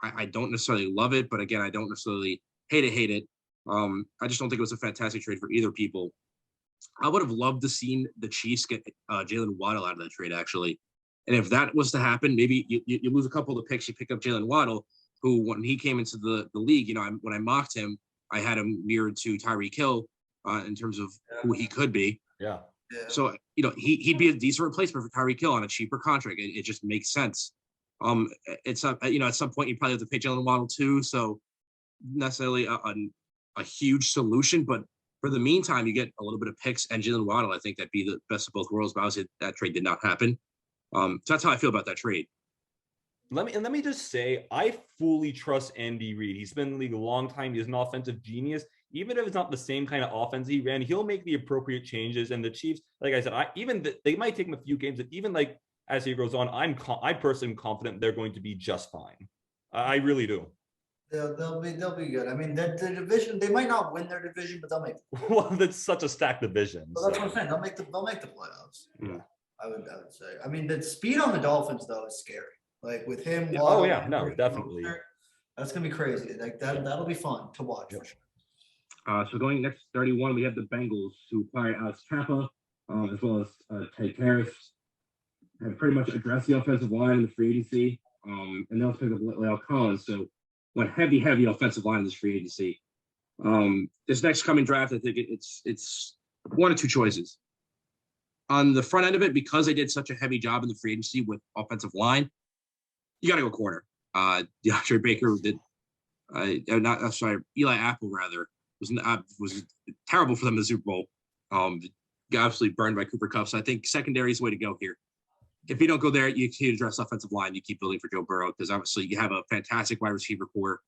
I don't necessarily love it, but again, I don't necessarily hate it. I just don't think it was a fantastic trade for either people. I would have loved to seen the Chiefs get Jalen Waddle out of that trade, actually. And if that was to happen, maybe you lose a couple of the picks, you pick up Jalen Waddle, who when he came into the league, when I mocked him, I had him mirrored to Tyreek Hill in terms of who he could be. Yeah. So, he'd be a decent replacement for Tyreek Hill on a cheaper contract. It just makes sense. It's at some point you probably have to pay Jalen Waddle too. So necessarily a huge solution, but for the meantime, you get a little bit of picks and Jalen Waddle. I think that'd be the best of both worlds. But obviously that trade did not happen. So that's how I feel about that trade. Let me just say, I fully trust Andy Reid. He's been in the league a long time. He's an offensive genius. Even if it's not the same kind of offense he ran, he'll make the appropriate changes. And the Chiefs, like I said, they might take him a few games, but even like as he goes on, I personally am confident they're going to be just fine. I really do. They'll be good. I mean, the division, they might not win their division, but they'll make it. Well, that's such a stacked division. Well, that's what I'm saying. They'll make the playoffs. Yeah. I would say. I mean, the speed on the Dolphins though is scary. Like with him. Yeah. Oh yeah, no, definitely. That's gonna be crazy. Like that'll be fun to watch for sure. So going next 31, we have the Bengals, who acquired Alex Kappa, as well as Tate Harris. Have pretty much addressed the offensive line in the free agency, and they also picked up La'el Collins. So went heavy offensive line in this free agency. This next coming draft, I think it's one of two choices. On the front end of it, because they did such a heavy job in the free agency with offensive line, you got to go corner. DeAndre Baker did, Eli Apple rather was terrible for them in the Super Bowl. Got absolutely burned by Cooper Kupp. So I think secondary is the way to go here. If you don't go there, you keep address offensive line. You keep building for Joe Burrow because obviously you have a fantastic wide receiver core.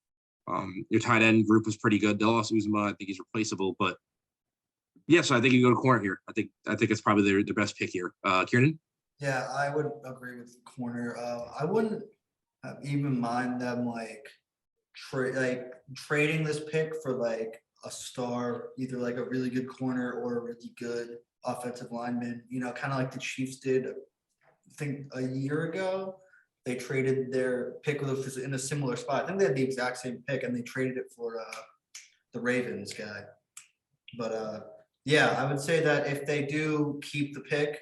Your tight end group was pretty good. They'll also use him. I think he's replaceable, but yeah. So I think you go to corner here. I think it's probably their best pick here. Kieran? Yeah, I would agree with corner. I wouldn't even mind them trading this pick for like a star, either like a really good corner or a really good offensive lineman. You know, kind of like the Chiefs did, I think a year ago. They traded their pick was in a similar spot. I think they had the exact same pick, and they traded it for the Ravens guy. But yeah, I would say that if they do keep the pick,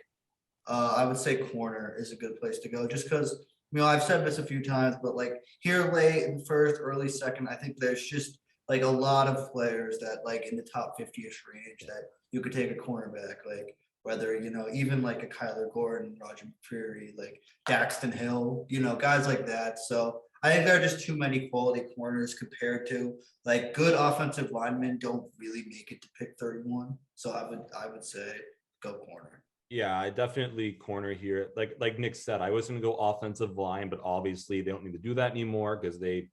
I would say corner is a good place to go. Just because, you know, I've said this a few times, but like here late in first, early second, I think there's just like a lot of players that like in the top 50-ish range that you could take a cornerback, like whether, you know, even like a Kyler Gordon, Roger McCreary, like Daxton Hill, you know, guys like that. So I think there are just too many quality corners compared to like good offensive linemen don't really make it to pick 31. So I would say go corner. Yeah, I definitely corner here. Like Nick said, I was going to go offensive line, but obviously they don't need to do that anymore because they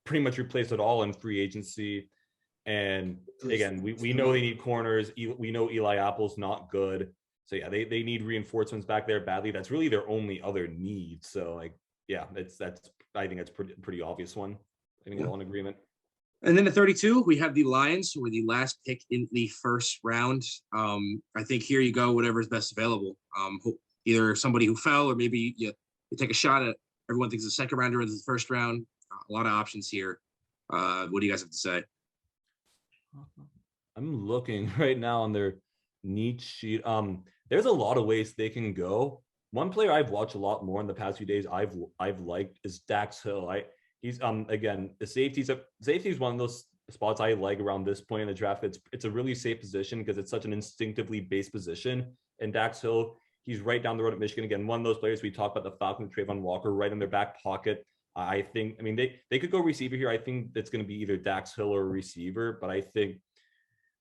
pretty much replaced it all in free agency. And again, we know they need corners. We know Eli Apple's not good. So yeah, they need reinforcements back there badly. That's really their only other need. So like, yeah, I think that's pretty obvious one. I think we're all in agreement. And then at 32, we have the Lions, who were the last pick in the first round. I think here you go, whatever is best available. Either somebody who fell, or maybe you take a shot at everyone thinks the second rounder is the first round. A lot of options here. What do you guys have to say? I'm looking right now on their need sheet. There's a lot of ways they can go. One player I've watched a lot more in the past few days I've liked is Dax Hill. He's again, the safety is one of those spots I like around this point in the draft. It's a really safe position because it's such an instinctively based position. And Dax Hill, he's right down the road at Michigan. Again, one of those players we talked about, the Falcons, Trayvon Walker, right in their back pocket. I mean, they could go receiver here. I think it's going to be either Dax Hill or a receiver, but I think,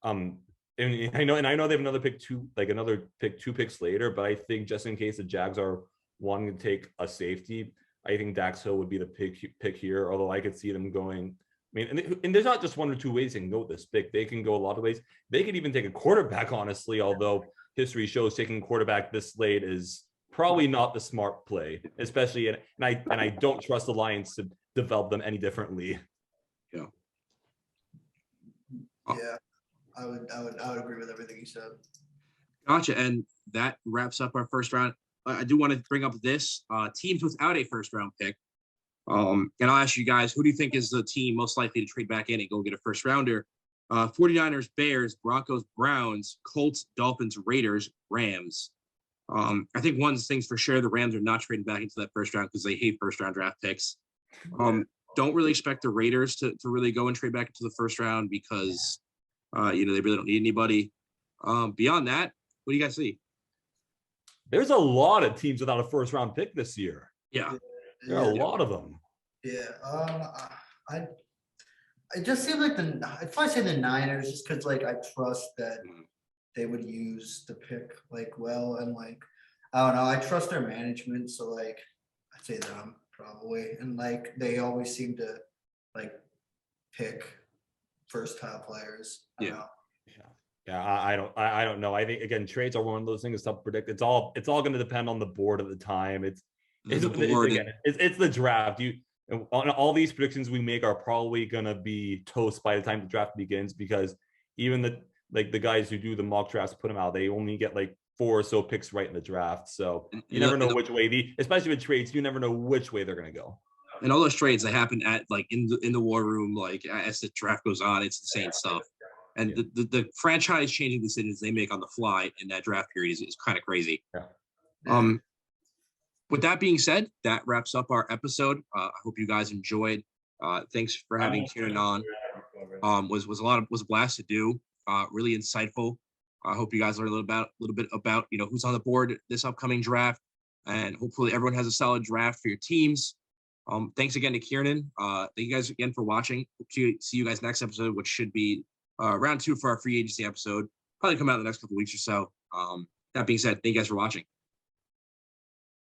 and I know they have another pick two picks later, but I think just in case the Jags are wanting to take a safety, I think Dax Hill would be the pick here. Although I could see them going, I mean, and there's not just one or two ways they can go with this pick. They can go a lot of ways. They could even take a quarterback, honestly, although history shows taking a quarterback this late is probably not the smart play, especially and I don't trust the Lions to develop them any differently. Yeah. Yeah, I would agree with everything you said. Gotcha. And that wraps up our first round. I do want to bring up this teams without a first round pick. And I'll ask you guys, who do you think is the team most likely to trade back in and go get a first rounder? 49ers, Bears, Broncos, Browns, Colts, Dolphins, Raiders, Rams. I think one thing's for sure, the Rams are not trading back into that first round because they hate first round draft picks. Don't really expect the Raiders to really go and trade back into the first round because, they really don't need anybody. Beyond that, what do you guys see? There's a lot of teams without a first round pick this year. Yeah. There are a lot of them. Yeah. It just seems like I'd probably say the Niners just because like I trust that they would use the pick like well, and like I don't know, I trust their management, so like I'd say them probably, and like they always seem to like pick first time players. I don't know. I think again, trades are one of those things that's tough to predict. It's all going to depend on the board at the time. It's the draft. On all these predictions we make are probably going to be toast by the time the draft begins, because even the guys who do the mock drafts put them out, they only get like 4 or so picks right in the draft. So you never know which way especially with trades, you never know which way they're going to go. And all those trades that happen at like in the war room, like as the draft goes on, it's insane stuff. And the franchise changing decisions they make on the fly in that draft period is kind of crazy. Yeah. With that being said, that wraps up our episode. I hope you guys enjoyed Thanks for having Kieran on. Was a blast to do. Really insightful. I hope you guys learn a little bit about who's on the board this upcoming draft, and hopefully everyone has a solid draft for your teams. Thanks again to Kieran. Thank you guys again for watching. Hope to see you guys next episode, which should be round 2 for our free agency episode. Probably come out in the next couple of weeks or so. That being said, thank you guys for watching.